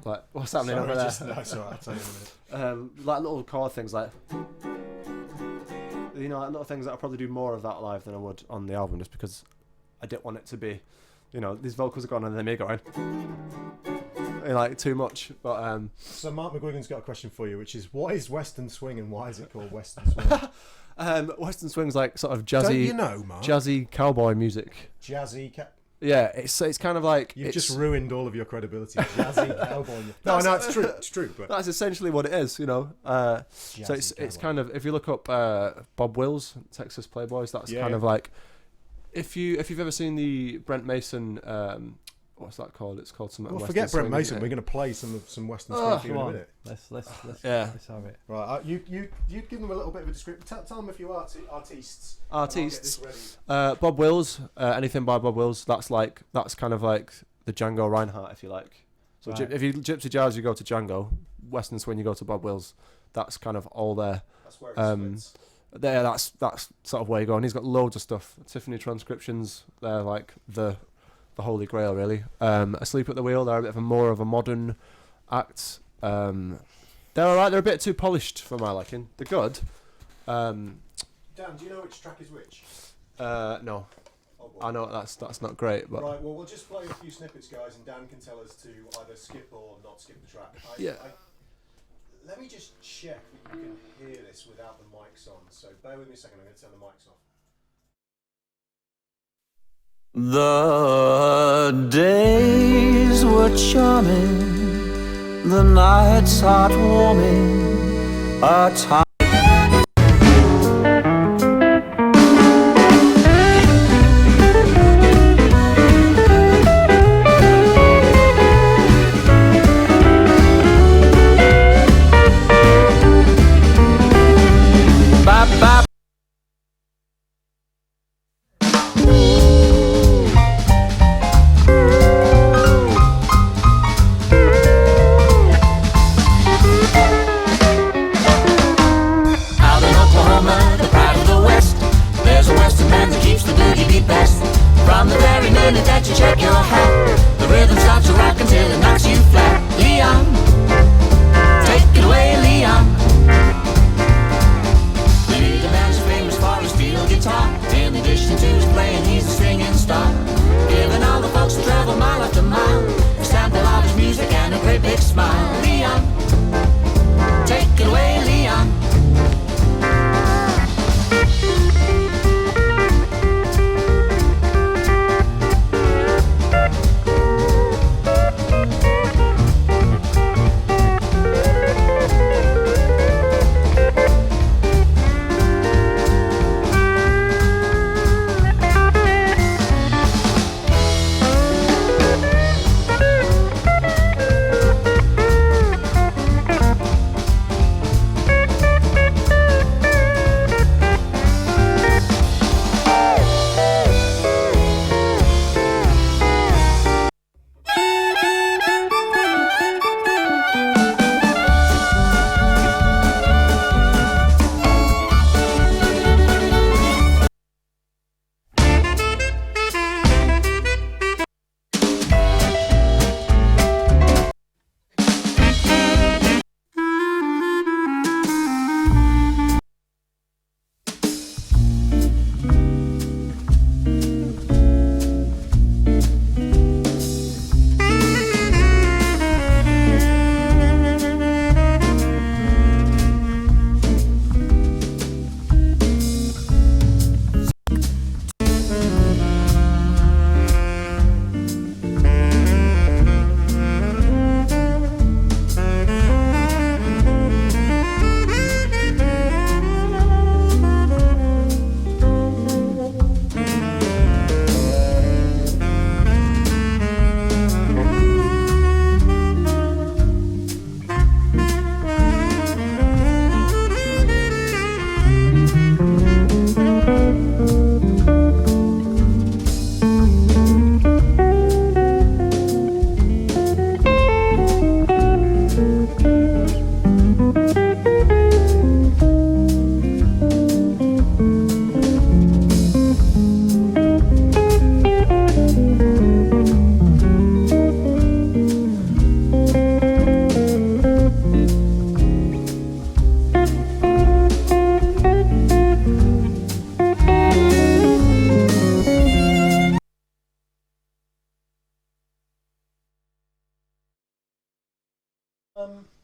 like what's happening over there? No, it's all right. I'll tell you in a minute. Like little chord things like like little things that I'll probably do more of that live than I would on the album just because I didn't want it to be these vocals are gone and then me going like too much. But So Mark McGuigan's got a question for you, which is, what is Western swing and why is it called Western swing? Western swing's like sort of Don't jazzy you know, Mark? jazzy cowboy music. Jazzy. Yeah, it's kind of like You've it's, just ruined all of your credibility. Jazzy cowboy. No, it's true. It's true. But that's essentially what it is, So Jazzy it's cowboy. kind of, if you look up Bob Wills, Texas Playboys, that's Yeah, kind yeah. of like if you've ever seen the Brent Mason what's that called? It's called something. Well, Western forget Brent Swing, Mason. isn't We're it? going to play some Western Oh, swing for you Come in a on. minute. Let's Yeah. have it. Right, you give them a little bit of a description. Tell them a few artists. Artists. And I'll get this ready. Bob Wills, anything by Bob Wills. That's kind of like the Django Reinhardt, if you like. So Right. if you Gypsy Jazz, you go to Django. Western Swing, you go to Bob Wills. That's kind of all there. That's where it splits. There, that's sort of where you go. And he's got loads of stuff. Tiffany transcriptions. They're like the holy grail, really. Asleep at the Wheel. They're a bit more of a modern act. They're alright. They're a bit too polished for my liking. They're good. Dan, do you know which track is which? No. Oh, boy. I know that's not great, but Right, well, we'll just play a few snippets, guys, and Dan can tell us to either skip or not skip the track. Let me just check that you can hear this without the mics on. So bear with me a second, I'm going to turn the mics off. The days were charming, the nights heartwarming, a time.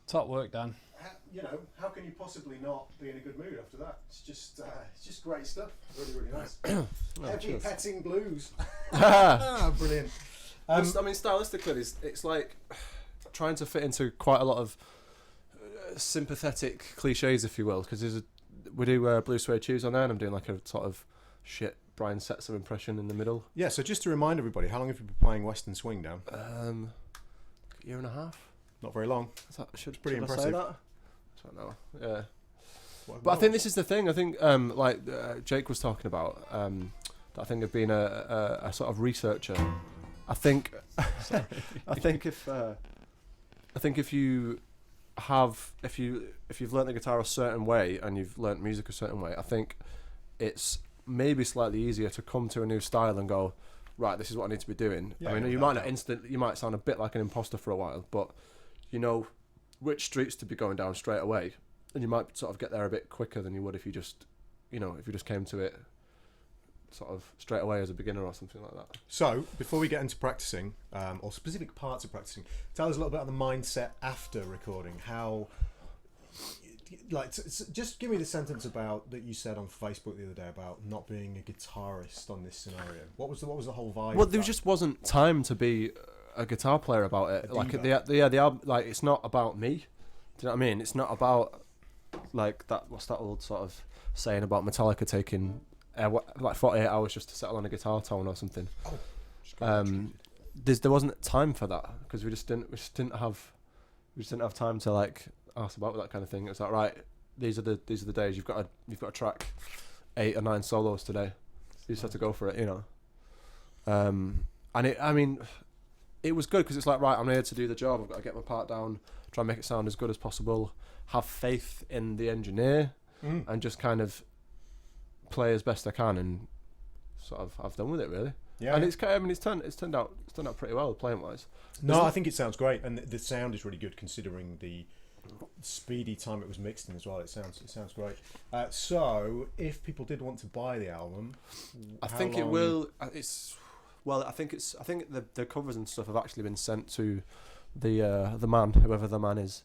Top work, Dan. How can you possibly not be in a good mood after that? It's just great stuff. Really, really nice. Heavy petting blues. Brilliant. I mean, stylistically, it's like trying to fit into quite a lot of sympathetic cliches, if you will, because we do Blue Suede Shoes on there, and I'm doing like a sort of shit Brian Setzer impression in the middle. Yeah, so just to remind everybody, how long have you been playing Western Swing now? Year and a half. Not very long. Should pretty I impressive. say that? I don't know. Yeah. But I think this is the thing. I think, Jake was talking about, that I think of being a sort of researcher. I think, I think if you've learnt the guitar a certain way and you've learnt music a certain way, I think it's maybe slightly easier to come to a new style and go, right, this is what I need to be doing. Yeah, I mean, you might sound a bit like an imposter for a while, but you know which streets to be going down straight away, and you might sort of get there a bit quicker than you would if you just came to it sort of straight away as a beginner or something like that. So, before we get into practicing, or specific parts of practicing, tell us a little bit of the mindset after recording. How, like, just give me the sentence about that you said on Facebook the other day about not being a guitarist on this scenario. What was the whole vibe? Well, of there that? just wasn't time to be a guitar player about it. Like the album, like it's not about me. Do you know what I mean? It's not about like that. What's that old sort of saying about Metallica taking like 48 hours just to settle on a guitar tone or something? Oh, just there wasn't time for that because we just didn't have time to like ask about that kind of thing. It was like, right, these are the days you've got to track 8 or 9 solos today. You just have to go for it, you know. And it was good because it's like, right, I'm here to do the job. I've got to get my part down, try and make it sound as good as possible, have faith in the engineer, and just kind of play as best I can, and sort of have done with it really. Yeah. And it's turned out pretty well playing wise. No, I think it sounds great, and the sound is really good considering the speedy time it was mixed in as well. It sounds great. So, if people did want to buy the album, I think it will. I think the covers and stuff have actually been sent to the man, whoever the man is.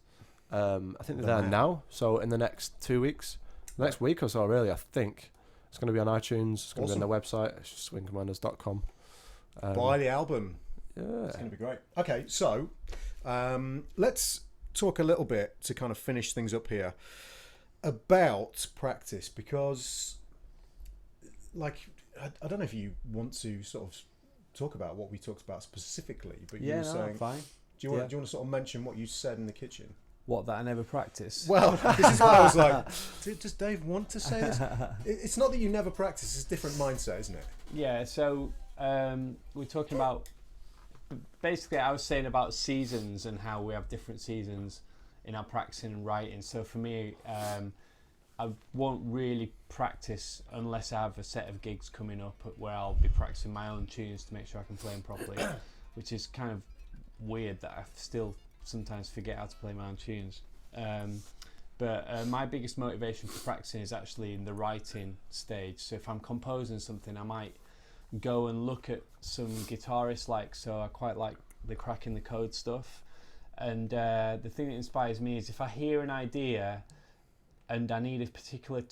I think they're there now. So in the next 2 weeks, the next week or so, really, I think it's going to be on iTunes. It's going to be on their website. It's just swingcommanders.com. Buy the album. Yeah, it's going to be great. Okay, so let's talk a little bit to kind of finish things up here about practice, because, like, I don't know if you want to sort of talk about what we talked about specifically, but you were saying, fine. Do you want to sort of mention what you said in the kitchen? What, that I never practice? Well, this is why I was like, does Dave want to say this? It's not that you never practice, it's a different mindset, isn't it? Yeah, so we're talking about, basically I was saying about seasons and how we have different seasons in our practicing and writing. So for me, I won't really practice unless I have a set of gigs coming up where I'll be practicing my own tunes to make sure I can play them properly, which is kind of weird that I still sometimes forget how to play my own tunes. But my biggest motivation for practicing is actually in the writing stage. So if I'm composing something, I might go and look at some guitarists, so I quite like the Cracking the Code stuff. And the thing that inspires me is if I hear an idea and I need a particular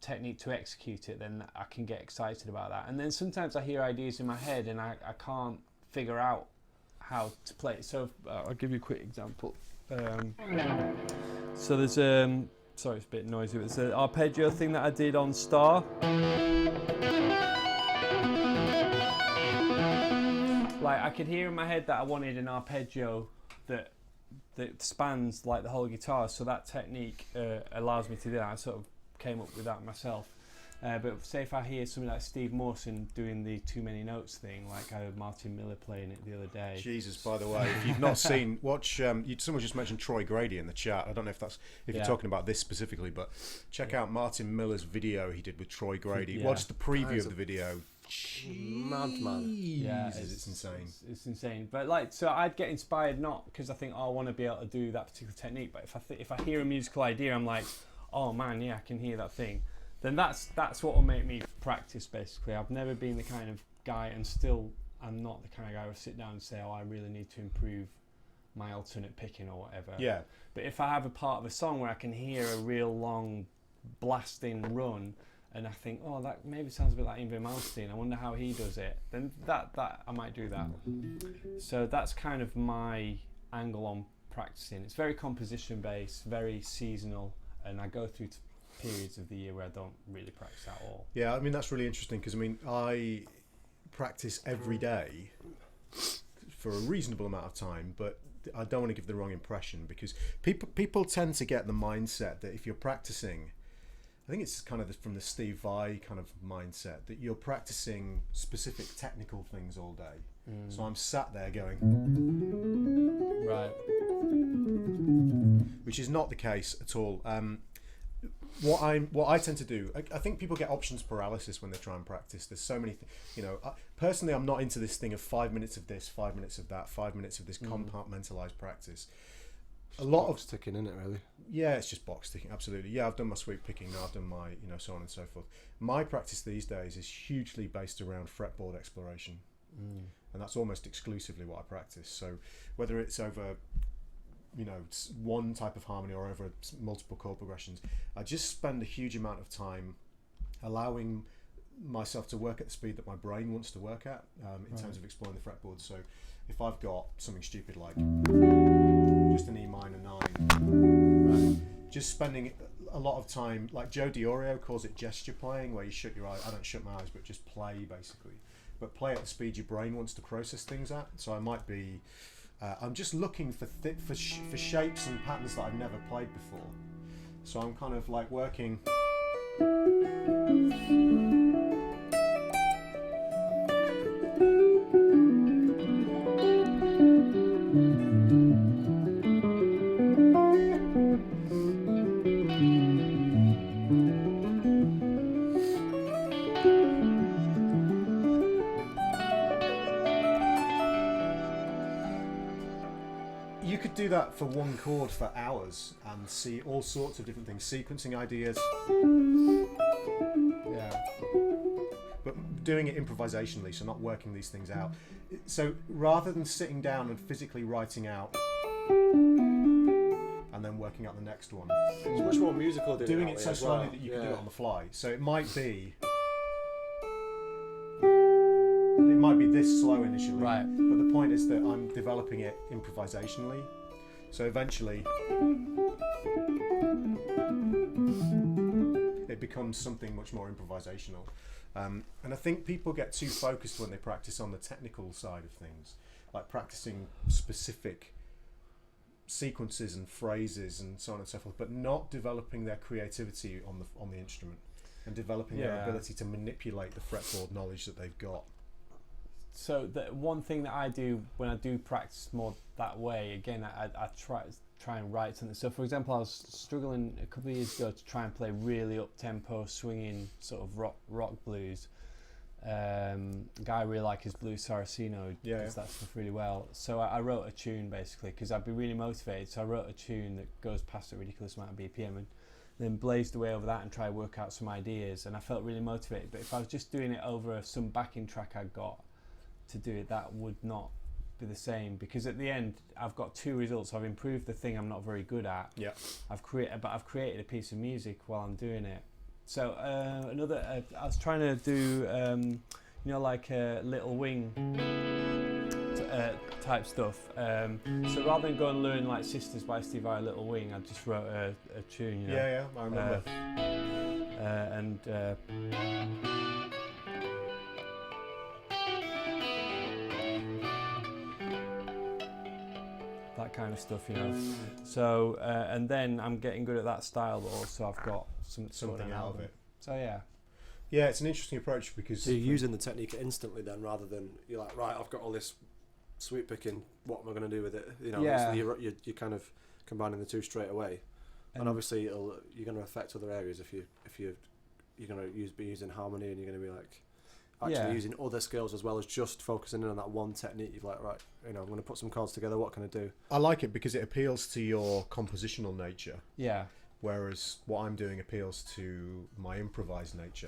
technique to execute it, then I can get excited about that. And then sometimes I hear ideas in my head and I can't figure out how to play it. So I'll give you a quick example. So there's sorry, it's a bit noisy, but there's an arpeggio thing that I did on Star. Like, I could hear in my head that I wanted an arpeggio that spans like the whole guitar, so that technique allows me to do that. I sort of came up with that myself. But say if I hear something like Steve Mawson doing the too many notes thing, like I heard Martin Miller playing it the other day. Jesus, by the way, if you've not seen, watch. Someone just mentioned Troy Grady in the chat. I don't know if you're talking about this specifically, but check out Martin Miller's video he did with Troy Grady. Yeah. Watch the preview of the video. Madman. Yeah, it's insane. It's insane. But so I'd get inspired not because I think I want to be able to do that particular technique, but if I hear a musical idea, I'm like, oh man, yeah, I can hear that thing. Then that's what will make me practice. Basically, I've never been the kind of guy, and still I'm not the kind of guy who will sit down and say, oh, I really need to improve my alternate picking or whatever. Yeah. But if I have a part of a song where I can hear a real long blasting run, and I think, oh, that maybe sounds a bit like Yngwie Malmsteen, I wonder how he does it, then that I might do that. So that's kind of my angle on practicing. It's very composition based, very seasonal, and I go through periods of the year where I don't really practice at all. Yeah, I mean, that's really interesting because, I mean, I practice every day for a reasonable amount of time, but I don't want to give the wrong impression because people tend to get the mindset that if you're practicing, I think it's kind of from the Steve Vai kind of mindset that you're practicing specific technical things all day. So I'm sat there going, right, which is not the case at all. What I tend to do, I think people get options paralysis when they try and practice. There's so many personally, I'm not into this thing of 5 minutes of this, 5 minutes of that, 5 minutes of this compartmentalized practice. a lot box of ticking in it really. Yeah, it's just box ticking, absolutely. Yeah, I've done my sweep picking now, I've done my, so on and so forth. My practice these days is hugely based around fretboard exploration. And that's almost exclusively what I practice. So whether it's over, one type of harmony or over multiple chord progressions, I just spend a huge amount of time allowing myself to work at the speed that my brain wants to work at in terms of exploring the fretboard. So if I've got something stupid like just an E minor 9, just spending a lot of time, like Joe Diorio calls it gesture playing, where you shut your eyes. I don't shut my eyes, but just play basically. But play at the speed your brain wants to process things at. So I might be, I'm just looking for shapes and patterns that I've never played before. So I'm kind of like working. You could do that for one chord for hours and see all sorts of different things, sequencing ideas. Yeah. But doing it improvisationally, so not working these things out. So rather than sitting down and physically writing out and then working out the next one, It's much more musical doing that it way so as slowly well. that you can do it on the fly. So it might be this slow initially, Right. but the point is that I'm developing it improvisationally. So eventually it becomes something much more improvisational. And I think people get too focused when they practice on the technical side of things, like practicing specific sequences and phrases and so on and so forth, but not developing their creativity on the instrument and developing their ability to manipulate the fretboard knowledge that they've got. So the one thing that I do when I do practice more that way, again, I try and write something. So for example, I was struggling a couple of years ago to try and play really up-tempo, swinging sort of rock blues. A guy I really like is Blue Saraceno, who does that stuff really well. So I wrote a tune basically because I'd be really motivated. So I wrote a tune that goes past a ridiculous amount of BPM and then blazed away over that and try to work out some ideas. And I felt really motivated. But if I was just doing it over some backing track I got to do it, that would not be the same, because at the end I've got two results. I've improved the thing I'm not very good at. Yeah. I've created a piece of music while I'm doing it. So I was trying to do like a Little Wing type stuff. So rather than go and learn like Sisters by Steve Vai, Little Wing, I just wrote a tune. Yeah, I remember. That kind of stuff, So and then I'm getting good at that style, but also I've got something out of it. So yeah, it's an interesting approach because so you're using the technique instantly then, rather than you're like, right, I've got all this sweep picking, what am I going to do with it? So you're kind of combining the two straight away, and obviously you're going to affect other areas if you're going to be using harmony, and you're going to be like actually using other skills as well as just focusing in on that one technique. You're like, right, I'm going to put some chords together, what can I do? I like it because it appeals to your compositional nature. Yeah. Whereas what I'm doing appeals to my improvised nature.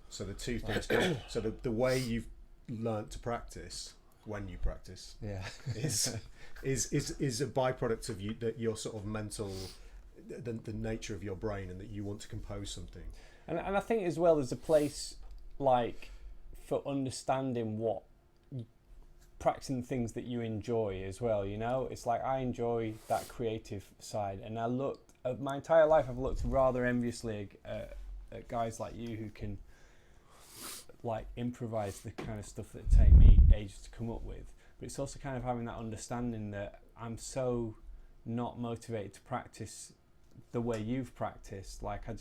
So the two things go. So the way you've learnt to practice when you practice is a byproduct of your sort of mental, the nature of your brain, and that you want to compose something. And I think as well there's a place like for understanding what practicing things that you enjoy as well. It's like I enjoy that creative side, and I looked my entire life I've looked rather enviously at guys like you who can like improvise the kind of stuff that take me ages to come up with. But it's also kind of having that understanding that I'm so not motivated to practice the way you've practiced. Like I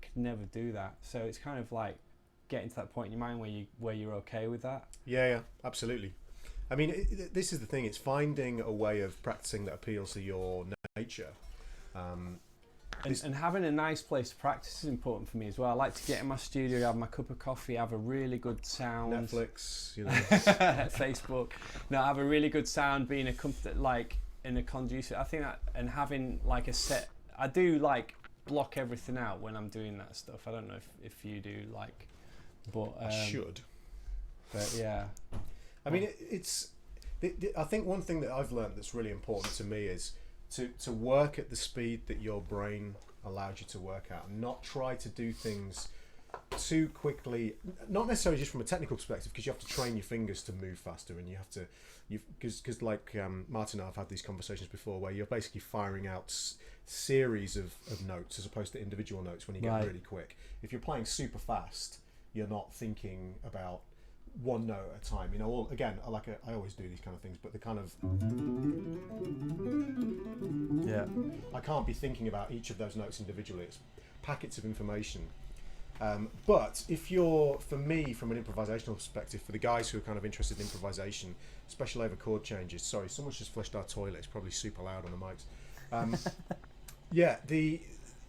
could never do that. So it's kind of like getting to that point in your mind where you're okay with that. Yeah, absolutely. I mean, this is the thing. It's finding a way of practicing that appeals to your nature. And having a nice place to practice is important for me as well. I like to get in my studio, have my cup of coffee, have a really good sound. Netflix, Facebook. No, have a really good sound, being like in a conducive. I think that, and having like a set. I do like block everything out when I'm doing that stuff. I don't know if you do like, but I should. But yeah, I mean, I think one thing that I've learned that's really important to me is to work at the speed that your brain allows you to work at, and not try to do things too quickly. Not necessarily just from a technical perspective, because you have to train your fingers to move faster, and you have to, because like Martin and I've had these conversations before, where you're basically firing out series of notes as opposed to individual notes when you get really quick. If you're playing super fast, you're not thinking about one note at a time. You know, I always do these kind of things, but the kind of I can't be thinking about each of those notes individually. It's packets of information. But if you're, for me, from an improvisational perspective, for the guys who are kind of interested in improvisation, especially over chord changes. Sorry, someone's just flushed our toilet. It's probably super loud on the mics. Yeah,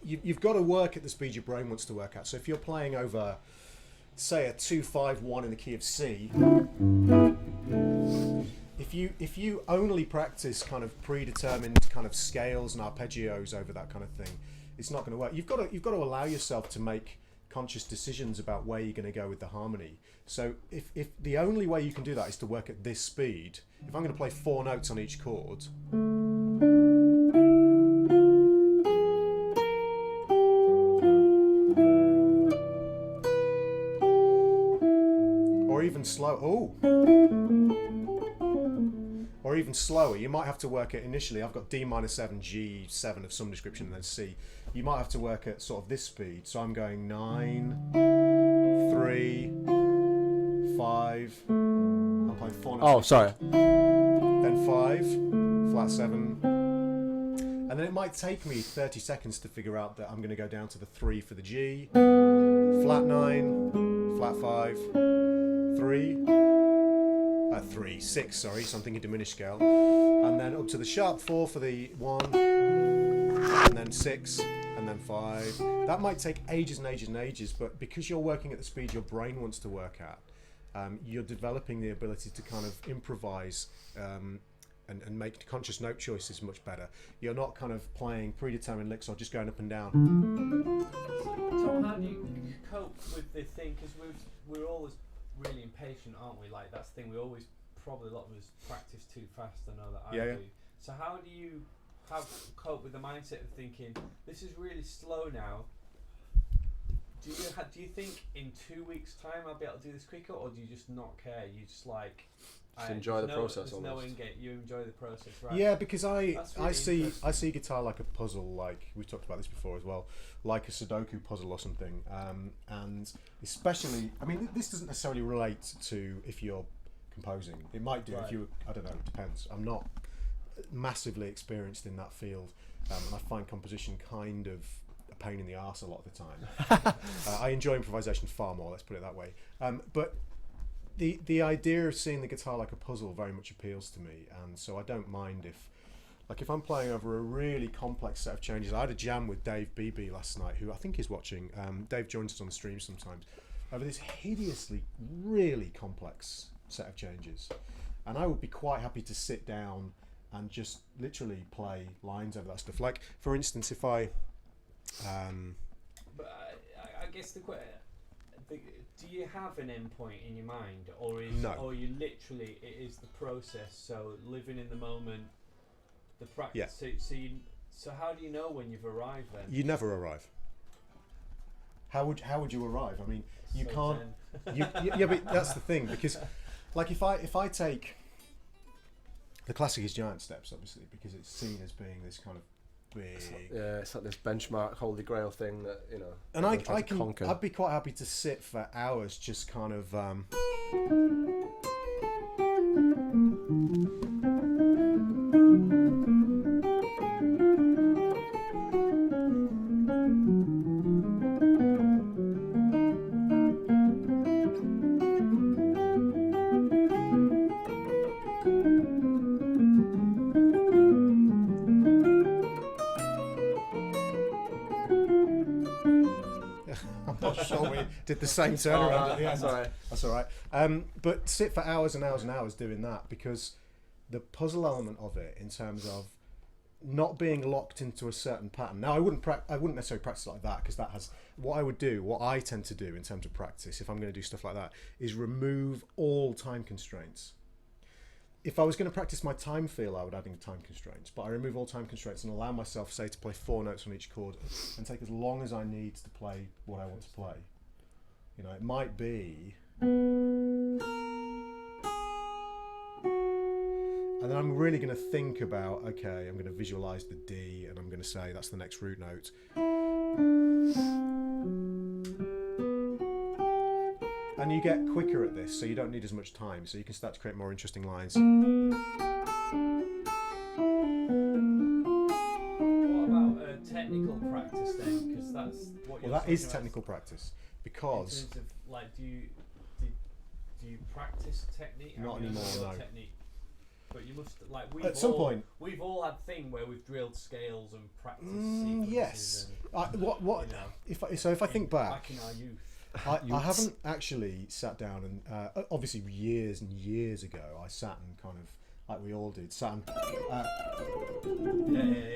you've got to work at the speed your brain wants to work at. So if you're playing over, say, a 2-5-1 in the key of C, if you only practice kind of predetermined kind of scales and arpeggios over that kind of thing, it's not going to work. You've got to allow yourself to make conscious decisions about where you're going to go with the harmony. So if the only way you can do that is to work at this speed, if I'm going to play 4 notes on each chord, or even slower, you might have to work at, initially I've got D minor 7, G 7 of some description, and then C. You might have to work at sort of this speed. So I'm going 9, 3, 5. I'm playing 4 notes. Oh, sorry. Then 5, flat 7. And then it might take me 30 seconds to figure out that I'm going to go down to the 3 for the G, flat 9, flat 5, 6, sorry, so I'm thinking diminished scale. And then up to the sharp 4 for the 1, and then 6, and then 5. That might take ages and ages and ages, but because you're working at the speed your brain wants to work at, you're developing the ability to kind of improvise and make conscious note choices much better. You're not kind of playing predetermined licks or just going up and down. So how do you cope with the thing? Because we're always really impatient, aren't we? Like, that's the thing. We always, probably a lot of us, practice too fast. I know that I do. So how do you cope with the mindset of thinking, this is really slow now? Do you think in 2 weeks' time I'll be able to do this quicker, or do you just not care? You just like enjoy the process. There's no end game. You enjoy the process, right? Yeah, because I see guitar like a puzzle. Like we've talked about this before as well, like a Sudoku puzzle or something. And especially, I mean, this doesn't necessarily relate to if you're composing. It might do if you. I don't know. It depends. I'm not massively experienced in that field, and I find composition kind of a pain in the arse a lot of the time. I enjoy improvisation far more, let's put it that way. But the idea of seeing the guitar like a puzzle very much appeals to me, and so I don't mind if I'm playing over a really complex set of changes. I had a jam with Dave Beebe last night, who I think is watching. Dave joins us on the stream sometimes, over this hideously, really complex set of changes, and I would be quite happy to sit down and just literally play lines over that stuff. Like, for instance, if I but I guess do you have an end point in your mind, or you literally, it is the process? So living in the moment, the practice. Yeah. So how do you know when you've arrived then? You never arrive. How would you arrive? I mean, you can't. Yeah, but that's the thing, because like if I take the classic is giant steps, obviously, because it's seen as being this kind of big. It's like this benchmark, holy grail thing that, you know. And I'd be quite happy to sit for hours just kind of. Sure, we did the same turnaround at the end. Sorry. That's all right. But sit for hours and hours and hours doing that, because the puzzle element of it in terms of not being locked into a certain pattern. Now, I wouldn't necessarily practice like that, because that has what I tend to do in terms of practice, if I'm going to do stuff like that, is remove all time constraints. If I was going to practice my time feel, I would add in time constraints, but I remove all time constraints and allow myself, say, to play 4 notes on each chord and take as long as I need to play what I want to play. You know, it might be, and then I'm really going to think about, okay, I'm going to visualize the D, and I'm going to say that's the next root note. And you get quicker at this, so you don't need as much time, so you can start to create more interesting lines. What about technical practice then? Because that's what you're Well, that is talking technical practice, because in terms of, like, do you practice technique? Not I mean, anymore, your no. Technique, but you must, like, At some point, we've all had thing where we've drilled scales and practiced yes. sequences What you know, if I think back in our youth. I haven't actually sat down and obviously years and years ago I sat and kind of, like we all did, sat and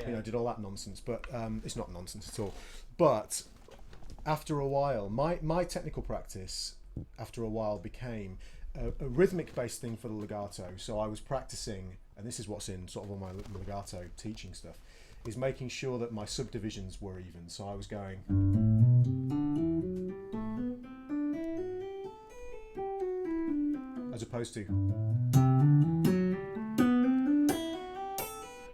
you know, did all that nonsense, but it's not nonsense at all. But after a while, my technical practice after a while became a rhythmic based thing for the legato. So I was practicing, and this is what's in sort of all my legato teaching stuff, is making sure that my subdivisions were even. So I was going, as opposed to,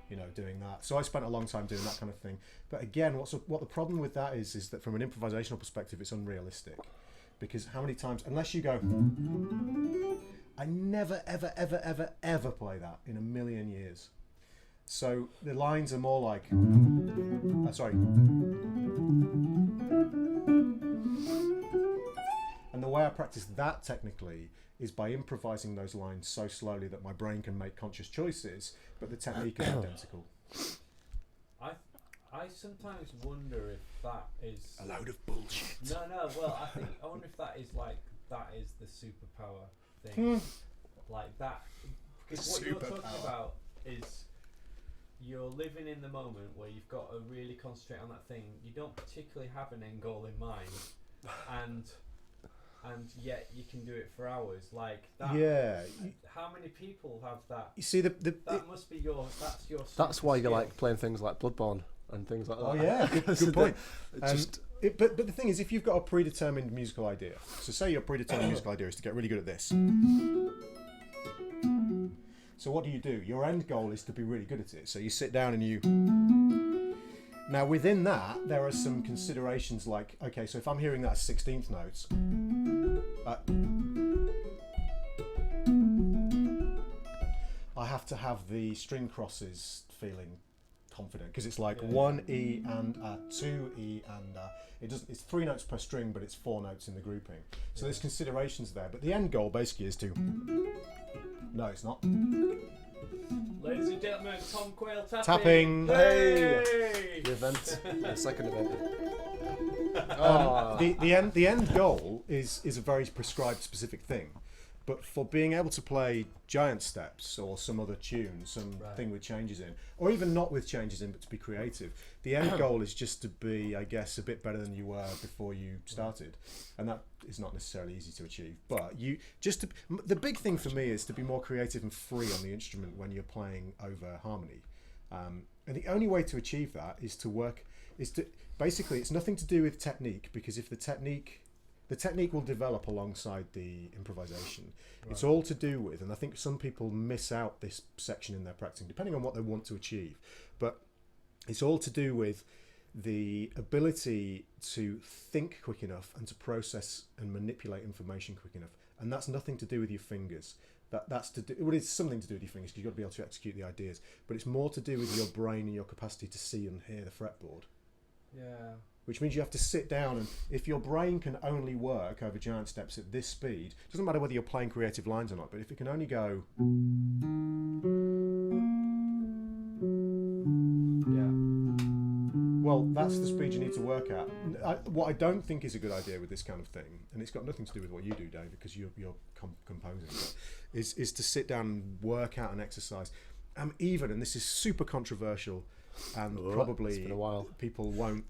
you know, doing that. So I spent a long time doing that kind of thing. But again, what the problem with that is that from an improvisational perspective, it's unrealistic. Because how many times, unless you go, I never, ever, ever, ever, ever play that in a million years. So the lines are more like, sorry. And the way I practice that technically is by improvising those lines so slowly that my brain can make conscious choices, but the technique is identical. I sometimes wonder if that is A load of bullshit. No, well, I wonder if that is the superpower thing. Like that, because what you're talking Superpower. about is you're living in the moment where you've got to really concentrate on that thing. You don't particularly have an end goal in mind, and yet you can do it for hours. Like that. Yeah. How many people have that? You see That must be your. That's your. That's why you skill. like playing things like Bloodborne and things like that. Oh yeah, good point. Just But the thing is, if you've got a predetermined musical idea, so say your predetermined musical idea is to get really good at this. So what do? Your end goal is to be really good at it. So you sit down and you. Now within that, there are some considerations like, okay, so if I'm hearing that as 16th notes, I have to have the string crosses feeling confident, because it's like 1 E and 2 E and it's 3 notes per string, but it's 4 notes in the grouping. So there's considerations there, but the end goal basically is to. No, it's not. Ladies and gentlemen, Tom Quayle Tapping. Hey! the event, the second event. The end goal is a very prescribed specific thing, but for being able to play giant steps or some other tune, thing with changes in, or even not with changes in, but to be creative, the end goal is just to be, I guess, a bit better than you were before you started, and that is not necessarily easy to achieve. But the big thing for me is to be more creative and free on the instrument when you're playing over harmony, and the only way to achieve that is to basically, it's nothing to do with technique, because if the technique will develop alongside the improvisation. Right. It's all to do with, and I think some people miss out this section in their practicing, depending on what they want to achieve, but it's all to do with the ability to think quick enough and to process and manipulate information quick enough. And that's nothing to do with your fingers. That's to do, well, it's something to do with your fingers, because you've got to be able to execute the ideas, but it's more to do with your brain and your capacity to see and hear the fretboard. Yeah. Which means you have to sit down, and if your brain can only work over giant steps at this speed, it doesn't matter whether you're playing creative lines or not, but if it can only go, well, well, that's the speed you need to work at. What I don't think is a good idea with this kind of thing, and it's got nothing to do with what you do, Dave, because you're composing, but is to sit down and work out an exercise. Even, and this is super controversial, and probably it's been a while. people won't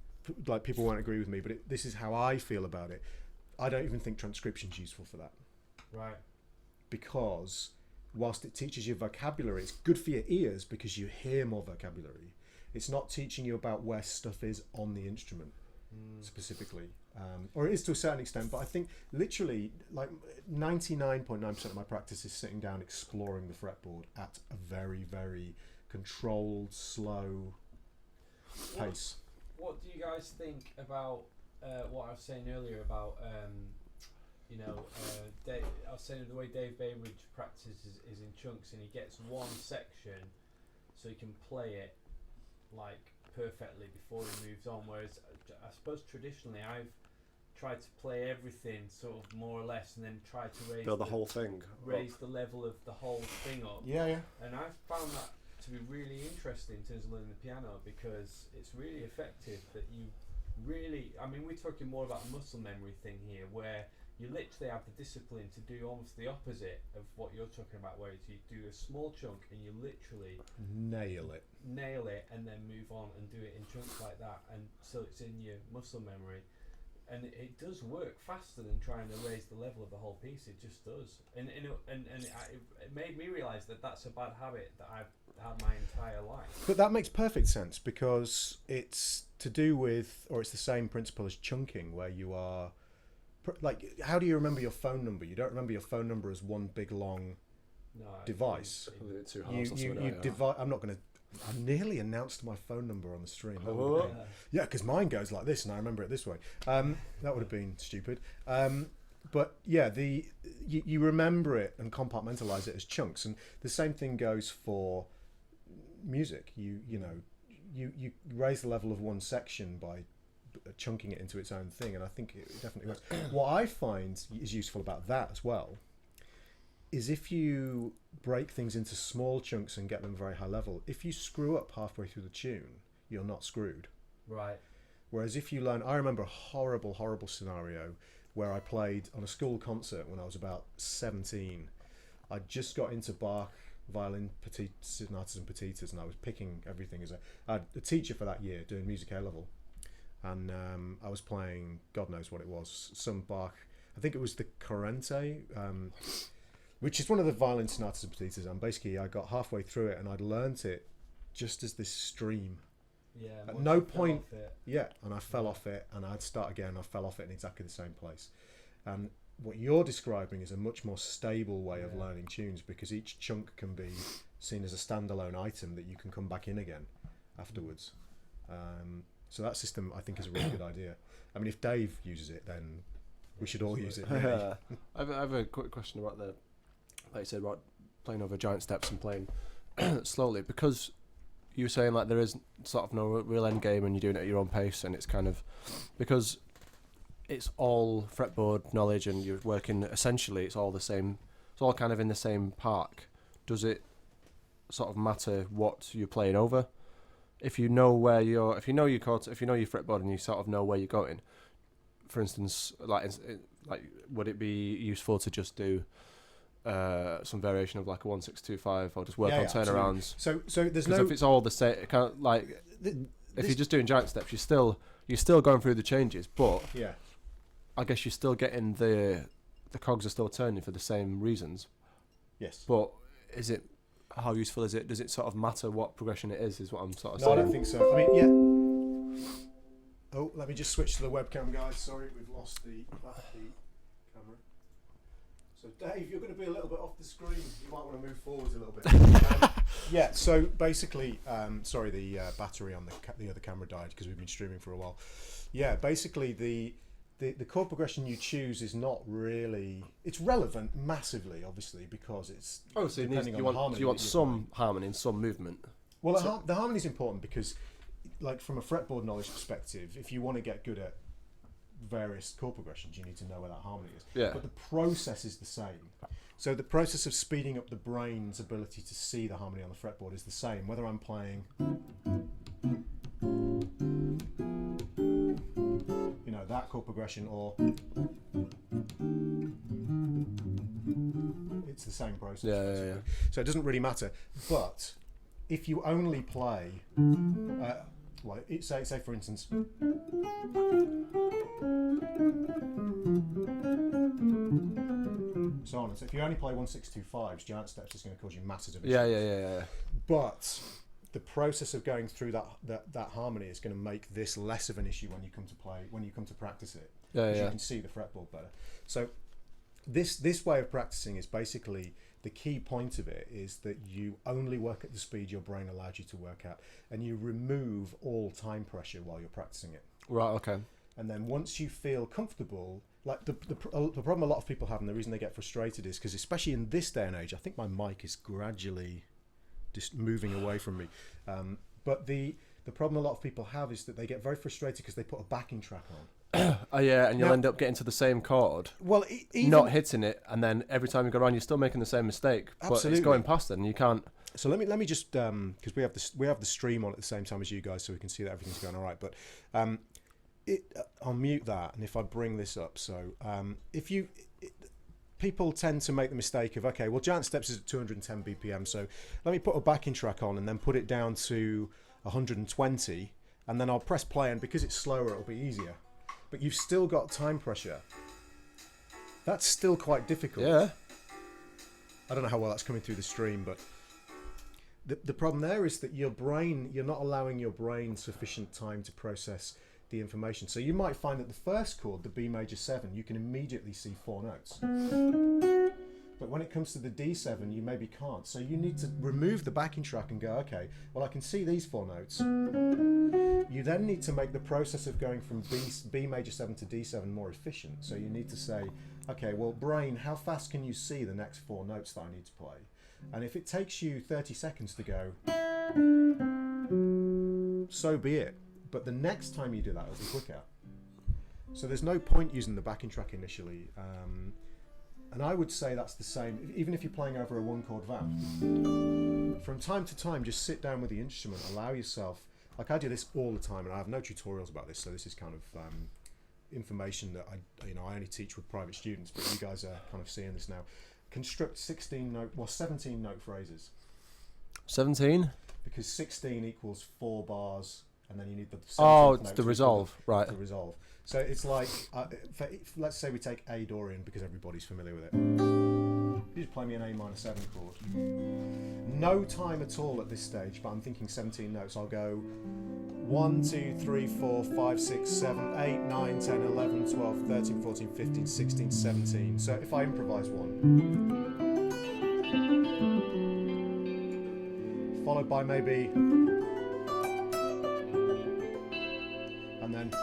agree with me, but this is how I feel about it. I don't even think transcription's useful for that. Right. Because whilst it teaches you vocabulary, it's good for your ears because you hear more vocabulary. It's not teaching you about where stuff is on the instrument specifically. Or it is to a certain extent, but I think literally like 99.9% of my practice is sitting down exploring the fretboard at a very, very controlled, slow pace. What do you guys think about what I was saying earlier about Dave, I was saying the way Dave Bainbridge practices is in chunks, and he gets one section so he can play it like perfectly before he moves on, whereas I suppose traditionally I've tried to play everything sort of more or less and then try to Build the whole thing raise the level of the whole thing up. Yeah. And I've found that to be really interesting in terms of learning the piano, because it's really effective that you really, I mean, we're talking more about a muscle memory thing here, where you literally have the discipline to do almost the opposite of what you're talking about, where you do a small chunk and you literally nail it and then move on and do it in chunks like that, and so it's in your muscle memory. And it does work faster than trying to raise the level of the whole piece. It just does. And it made me realise that that's a bad habit that I've had my entire life. But that makes perfect sense, because it's to do with, or it's the same principle as chunking, where you are, like, how do you remember your phone number? You don't remember your phone number as one big long device. I nearly announced my phone number on the stream. Yeah, because mine goes like this, and I remember it this way. That would have been stupid. But yeah, you remember it and compartmentalise it as chunks, and the same thing goes for music. You raise the level of one section by chunking it into its own thing, and I think it definitely works. What I find is useful about that as well is if you break things into small chunks and get them very high level, if you screw up halfway through the tune, you're not screwed. Right. Whereas if you learn, I remember a horrible scenario where I played on a school concert when I was about 17. I just got into Bach, violin, sonatas and petitas, and I was picking everything I had a teacher for that year doing music A level, and I was playing, God knows what it was, some Bach, I think it was the Corrente, which is one of the violin sonatas and petitas, and basically I got halfway through it and I'd learnt it just as this stream. Yeah. At no point, and I fell off it, and I'd start again. I fell off it in exactly the same place. And what you're describing is a much more stable way of learning tunes, because each chunk can be seen as a standalone item that you can come back in again afterwards. So that system, I think, is a really good idea. I mean, if Dave uses it, then we should all use it. Really. I have a quick question about like you said, about playing over giant steps and playing slowly, because you were saying like there is sort of no real end game and you're doing it at your own pace, and it's kind of because it's all fretboard knowledge and you're working essentially, it's all the same, it's all kind of in the same park. Does it sort of matter what you're playing over? If you know where if you know your chords, if you know your fretboard and you sort of know where you're going, for instance, like would it be useful to just do some variation of like a 1-6-2-5, or just work on turnarounds? So there's no. If it's all the same, kind of like if you're just doing giant steps, you're still going through the changes, but I guess you're still getting the cogs are still turning for the same reasons. Yes. But how useful is it? Does it sort of matter what progression it is what I'm sort of saying? No, I don't think so. I mean, Oh, let me just switch to the webcam, guys. Sorry, we've lost the camera. So, Dave, you're going to be a little bit off the screen. You might want to move forwards a little bit. So basically, sorry, the battery on the other camera died because we've been streaming for a while. Yeah, basically the chord progression you choose is not really, it's relevant massively, obviously, because it's depending on the harmony. You want some harmony and some movement. Well, the harmony is important because, like, from a fretboard knowledge perspective, if you want to get good at various chord progressions, you need to know where that harmony is. Yeah. But the process is the same. So the process of speeding up the brain's ability to see the harmony on the fretboard is the same, whether I'm playing chord progression or it's the same process. Yeah. So it doesn't really matter. But if you only play, say for instance, so on. So if you only play 1/6-2/5s, giant steps is going to cause you masses of issues. Yeah. But the process of going through that harmony is going to make this less of an issue when you come to practice it. Yeah. You can see the fretboard better. So this way of practicing is basically the key point of it is that you only work at the speed your brain allows you to work at, and you remove all time pressure while you're practicing it. Right. Okay. And then once you feel comfortable, like the problem a lot of people have, and the reason they get frustrated is because, especially in this day and age, I think my mic is gradually just moving away from me. But the problem a lot of people have is that they get very frustrated because they put a backing track on. Oh yeah, and you'll Now- end up getting to the same chord, Well, even, not hitting it, and then every time you go around, you're still making the same mistake, but Absolutely. it's going past it, and you can't. So let me just because we have the stream on at the same time as you guys, so we can see that everything's going all right. But I'll mute that, and if I bring this up, so people tend to make the mistake of, okay, well, Giant Steps is at 210 BPM, so let me put a backing track on and then put it down to 120, and then I'll press play, and because it's slower, it'll be easier. But you've still got time pressure. That's still quite difficult. Yeah. I don't know how well that's coming through the stream, but the problem there is that you're not allowing your brain sufficient time to process the information. So you might find that the first chord, the B major 7, you can immediately see 4 notes. But when it comes to the D7, you maybe can't. So you need to remove the backing track and go, okay, well, I can see these 4 notes. You then need to make the process of going from B major 7 to D7 more efficient. So you need to say, okay, well, brain, how fast can you see the next 4 notes that I need to play? And if it takes you 30 seconds to go, so be it. But the next time you do that, it'll be quicker. So there's no point using the backing track initially. And I would say that's the same, even if you're playing over a 1-chord VAM. From time to time, just sit down with the instrument, allow yourself, like I do this all the time, and I have no tutorials about this, so this is kind of information that I only teach with private students, but you guys are kind of seeing this now. Construct 17 note phrases. 17. Because 16 equals 4 bars, and then you need the 17th Oh, it's note the to resolve, right? to resolve. So it's like, let's say we take A Dorian because everybody's familiar with it. You just play me an A minor 7 chord. No time at all at this stage, but I'm thinking 17 notes. I'll go 1, 2, 3, 4, 5, 6, 7, 8, 9, 10, 11, 12, 13, 14, 15, 16, 17. So if I improvise one, followed by maybe, and then,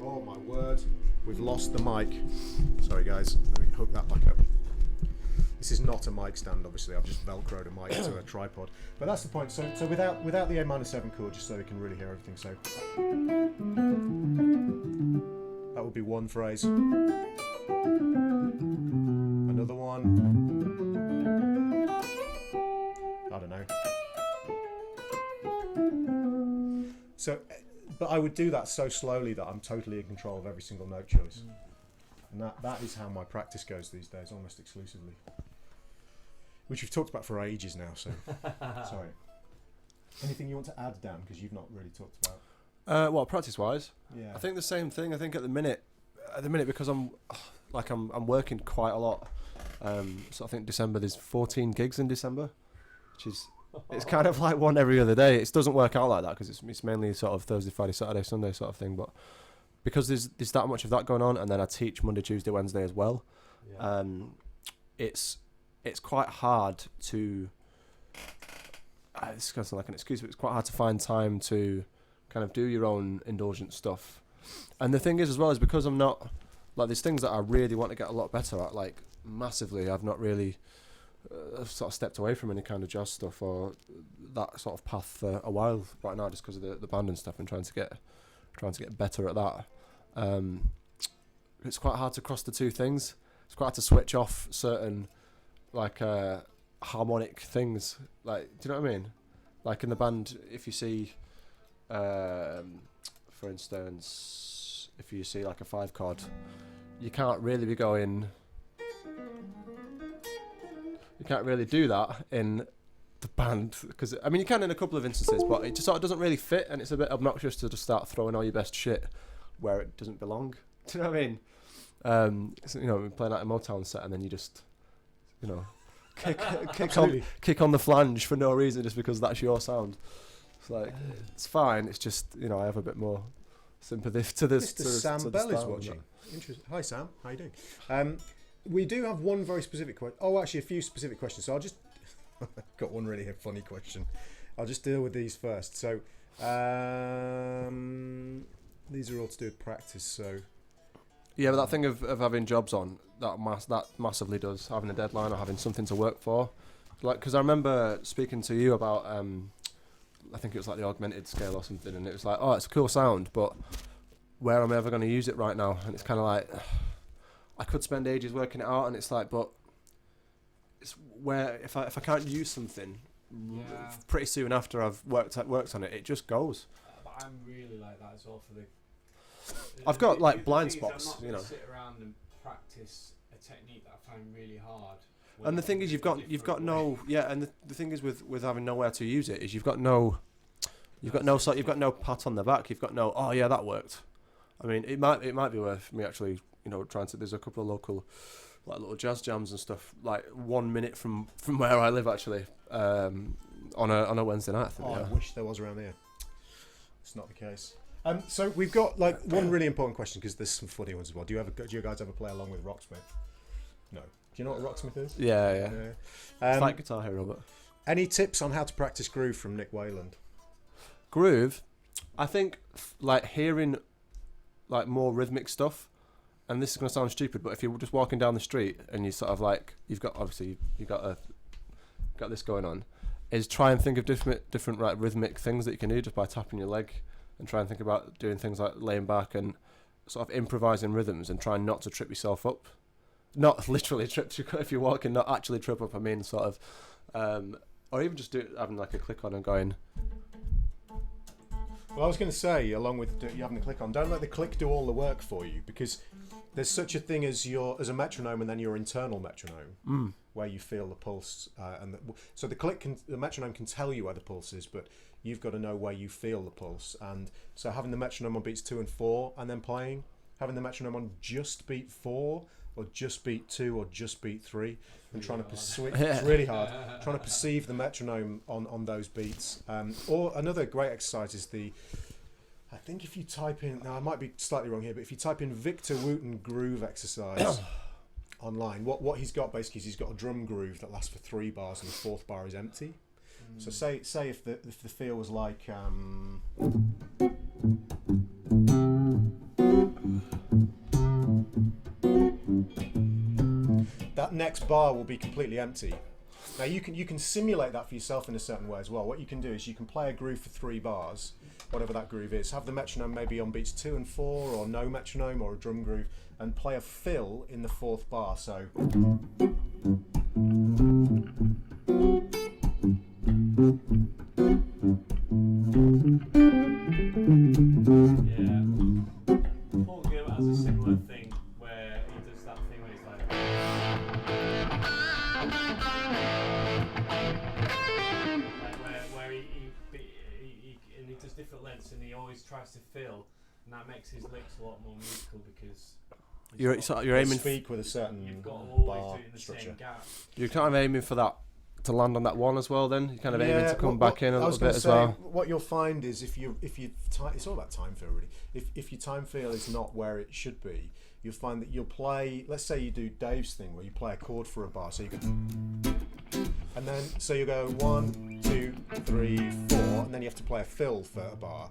oh my word, we've lost the mic. Sorry guys, let me hook that back up. This is not a mic stand, obviously. I've just velcroed a mic to a tripod. But that's the point. So without the A minor 7 chord, just so we can really hear everything. So that would be one phrase. Another one. I don't know. So, but I would do that so slowly that I'm totally in control of every single note choice. And that is how my practice goes these days, almost exclusively. Which we've talked about for ages now, so sorry. Anything you want to add, Dan, because you've not really talked about? Well, practice-wise, Yeah. I think the same thing. I think at the minute, because I'm working quite a lot. So I think December there's 14 gigs in December, which is it's kind of like one every other day. It doesn't work out like that because it's mainly sort of Thursday, Friday, Saturday, Sunday sort of thing. But because there's that much of that going on, and then I teach Monday, Tuesday, Wednesday as well. Yeah. It's quite hard to. It's going to sound like an excuse, but it's quite hard to find time to kind of do your own indulgent stuff. And the thing is, as well, is because I'm not like there's things that I really want to get a lot better at, like massively. I've not really sort of stepped away from any kind of jazz stuff or that sort of path for a while right now, just because of the band and stuff, and trying to get better at that. It's quite hard to cross the two things. It's quite hard to switch off certain like harmonic things. Like, do you know what I mean? Like in the band, if you see, for instance, if you see like a 5 chord, you can't really be going. You can't really do that in the band, because I mean you can in a couple of instances, but it just sort of doesn't really fit, and it's a bit obnoxious to just start throwing all your best shit where it doesn't belong. Do you know what I mean? So, you know, we're playing out a Motown set, and then you just, you know, kick on the flange for no reason just because that's your sound. It's like it's fine. It's just, you know, I have a bit more sympathy to this. Mr. Sam Bell is watching. Interesting. Hi Sam, how you doing? We do have one very specific question. Oh, actually, a few specific questions. So I'll just got one really funny question. I'll just deal with these first. So these are all to do with practice. So yeah, but that thing of having jobs on that massively does, having a deadline or having something to work for. Like, because I remember speaking to you about I think it was like the augmented scale or something, and it was like, oh, it's a cool sound, but where am I ever going to use it right now? And it's kind of like, I could spend ages working it out, and it's like, but it's where if I can't use something pretty soon after I've worked on it, it just goes. But I'm really like that as well for the. I've got like blind thing is, spots, I'm not you know. Sit around and practice a technique that I find really hard. And the thing is, you've got no, yeah. And the thing is with having nowhere to use it is you've got no pat on the back. You've got no, oh yeah, that worked. I mean, it might be worth me actually, you know, trying to. There's a couple of local, like little jazz jams and stuff, like 1 minute from where I live actually, on a Wednesday night. I think, I wish there was around here. It's not the case. So we've got like one really important question, because there's some funny ones as well. Do you guys ever play along with Rocksmith? No. Do you know what Rocksmith is? Yeah. It's like Guitar Hero, but. Any tips on how to practice groove from Nick Wayland? Groove, I think, like hearing like more rhythmic stuff, and this is going to sound stupid, but if you're just walking down the street and you sort of like, you've got this going on, is try and think of different like rhythmic things that you can do just by tapping your leg, and try and think about doing things like laying back and sort of improvising rhythms and trying not to trip yourself up. Not literally trip if you're walking, not actually trip up. I mean, sort of, or even just having like a click on and going. Well, I was going to say, along with you having the click on, don't let the click do all the work for you, because there's such a thing as a metronome and then your internal metronome, where you feel the pulse, so the metronome can tell you where the pulse is, but you've got to know where you feel the pulse. And so having the metronome on beats 2 and 4, and then playing, having the metronome on just beat 4, or just beat 2, or just beat 3, and trying to perceive. It's really hard. Trying to perceive the metronome on those beats. Or another great exercise is I think if you type in, now I might be slightly wrong here, but if you type in Victor Wooten groove exercise online, what he's got basically is he's got a drum groove that lasts for 3 bars, and the 4th bar is empty. So say if the feel was like. That next bar will be completely empty. Now you can simulate that for yourself in a certain way as well. What you can do is you can play a groove for 3 bars, whatever that groove is. Have the metronome maybe on beats 2 and 4, or no metronome, or a drum groove, and play a fill in the 4th bar. So. Yeah. Paul Gilbert has a similar thing where he does that thing where he's like. Where he does different lengths, and he always tries to fill, and that makes his licks a lot more musical, because you're aiming. Speak with a certain you've got to always bar do it in the structure. same gap. You're kind of aiming for that to land on that one as well. Then you're kind of aiming to come back in a little bit as well. What you'll find is if you it's all about time feel really. If your time feel is not where it should be, you'll find that you'll play. Let's say you do Dave's thing where you play a chord for a bar, so you go, and then so you go 1, 2, 3, 4, and then you have to play a fill for a bar.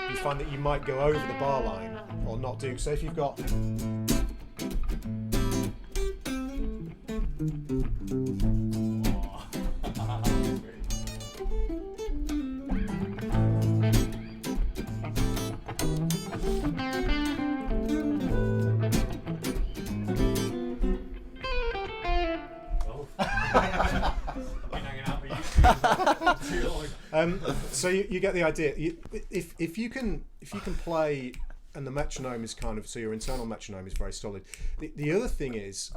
You find that you might go over the bar line or not do. So if you've got so you get the idea. If you can play and the metronome is kind of, so your internal metronome is very solid. The other thing is,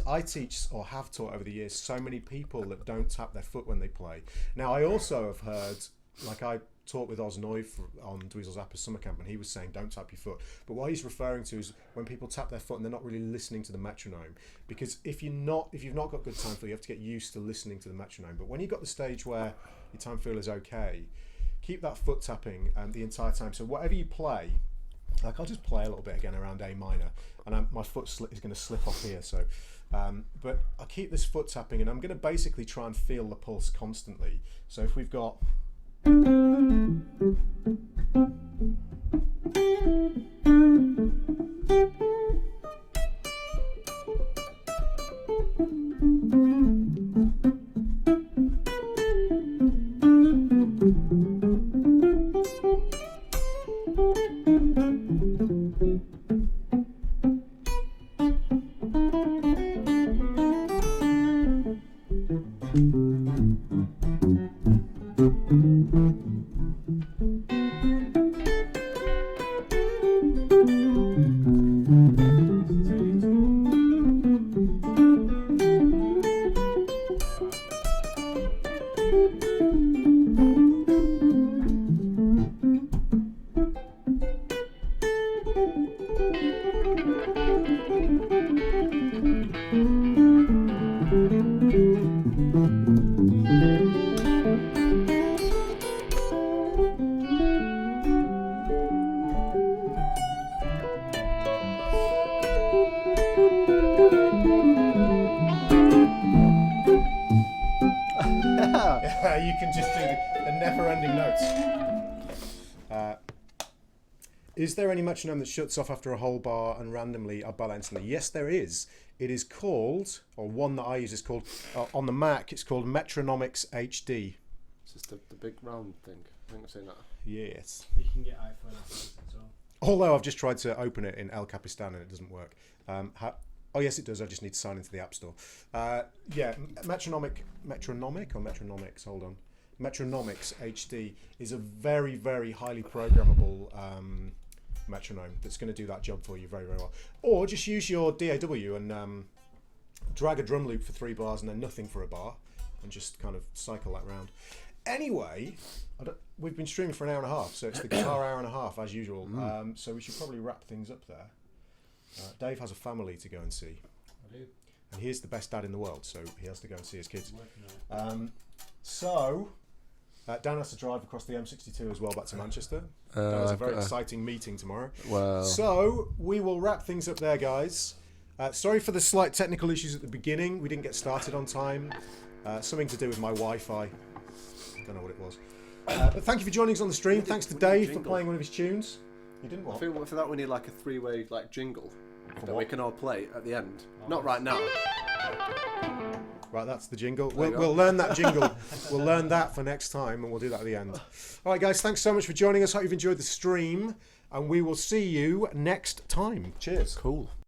I teach or have taught over the years so many people that don't tap their foot when they play. Now I also have heard, like I taught with Oz Noy on Dweezil Zappa's summer camp, and he was saying don't tap your foot, but what he's referring to is when people tap their foot and they're not really listening to the metronome, because if you've not got good time feel, you have to get used to listening to the metronome. But when you've got the stage where your time feel is okay, keep that foot tapping the entire time. So whatever you play, like I'll just play a little bit again around A minor, and my foot is going to slip off here, so but I'll keep this foot tapping, and I'm going to basically try and feel the pulse constantly. So if we've got you can just do the never-ending notes. Is there any metronome that shuts off after a whole bar and randomly are balanced instantly? Yes, there is. It is called, or one that I use is called, on the Mac, it's called Metronomics HD. It's just the big round thing. I think I've seen that. Yes. You can get iPhone apps as well. Although I've just tried to open it in El Capistan and it doesn't work. Oh yes, it does. I just need to sign into the App Store. Yeah, Metronomics. Hold on. Metronomics HD is a very, very highly programmable metronome that's going to do that job for you very, very well. Or just use your DAW and drag a drum loop for 3 bars and then nothing for a bar, and just kind of cycle that round. Anyway, we've been streaming for an hour and a half, so it's the guitar hour and a half as usual. So we should probably wrap things up there. Dave has a family to go and see. I do. And he's the best dad in the world, so he has to go and see his kids. Dan has to drive across the M62 as well back to Manchester. That was a very exciting meeting tomorrow. Well. So we will wrap things up there, guys. Sorry for the slight technical issues at the beginning. We didn't get started on time. Something to do with my Wi-Fi. Don't know what it was. But thank you for joining us on the stream. Thanks to Dave for playing one of his tunes. You didn't what? I think for that we need like a 3-way like jingle that we can all play at the end. Not right now. Right, that's the jingle. We'll learn that jingle. We'll learn that for next time, and we'll do that at the end. All right, guys, thanks so much for joining us. Hope you've enjoyed the stream, and we will see you next time. Cheers. Cool.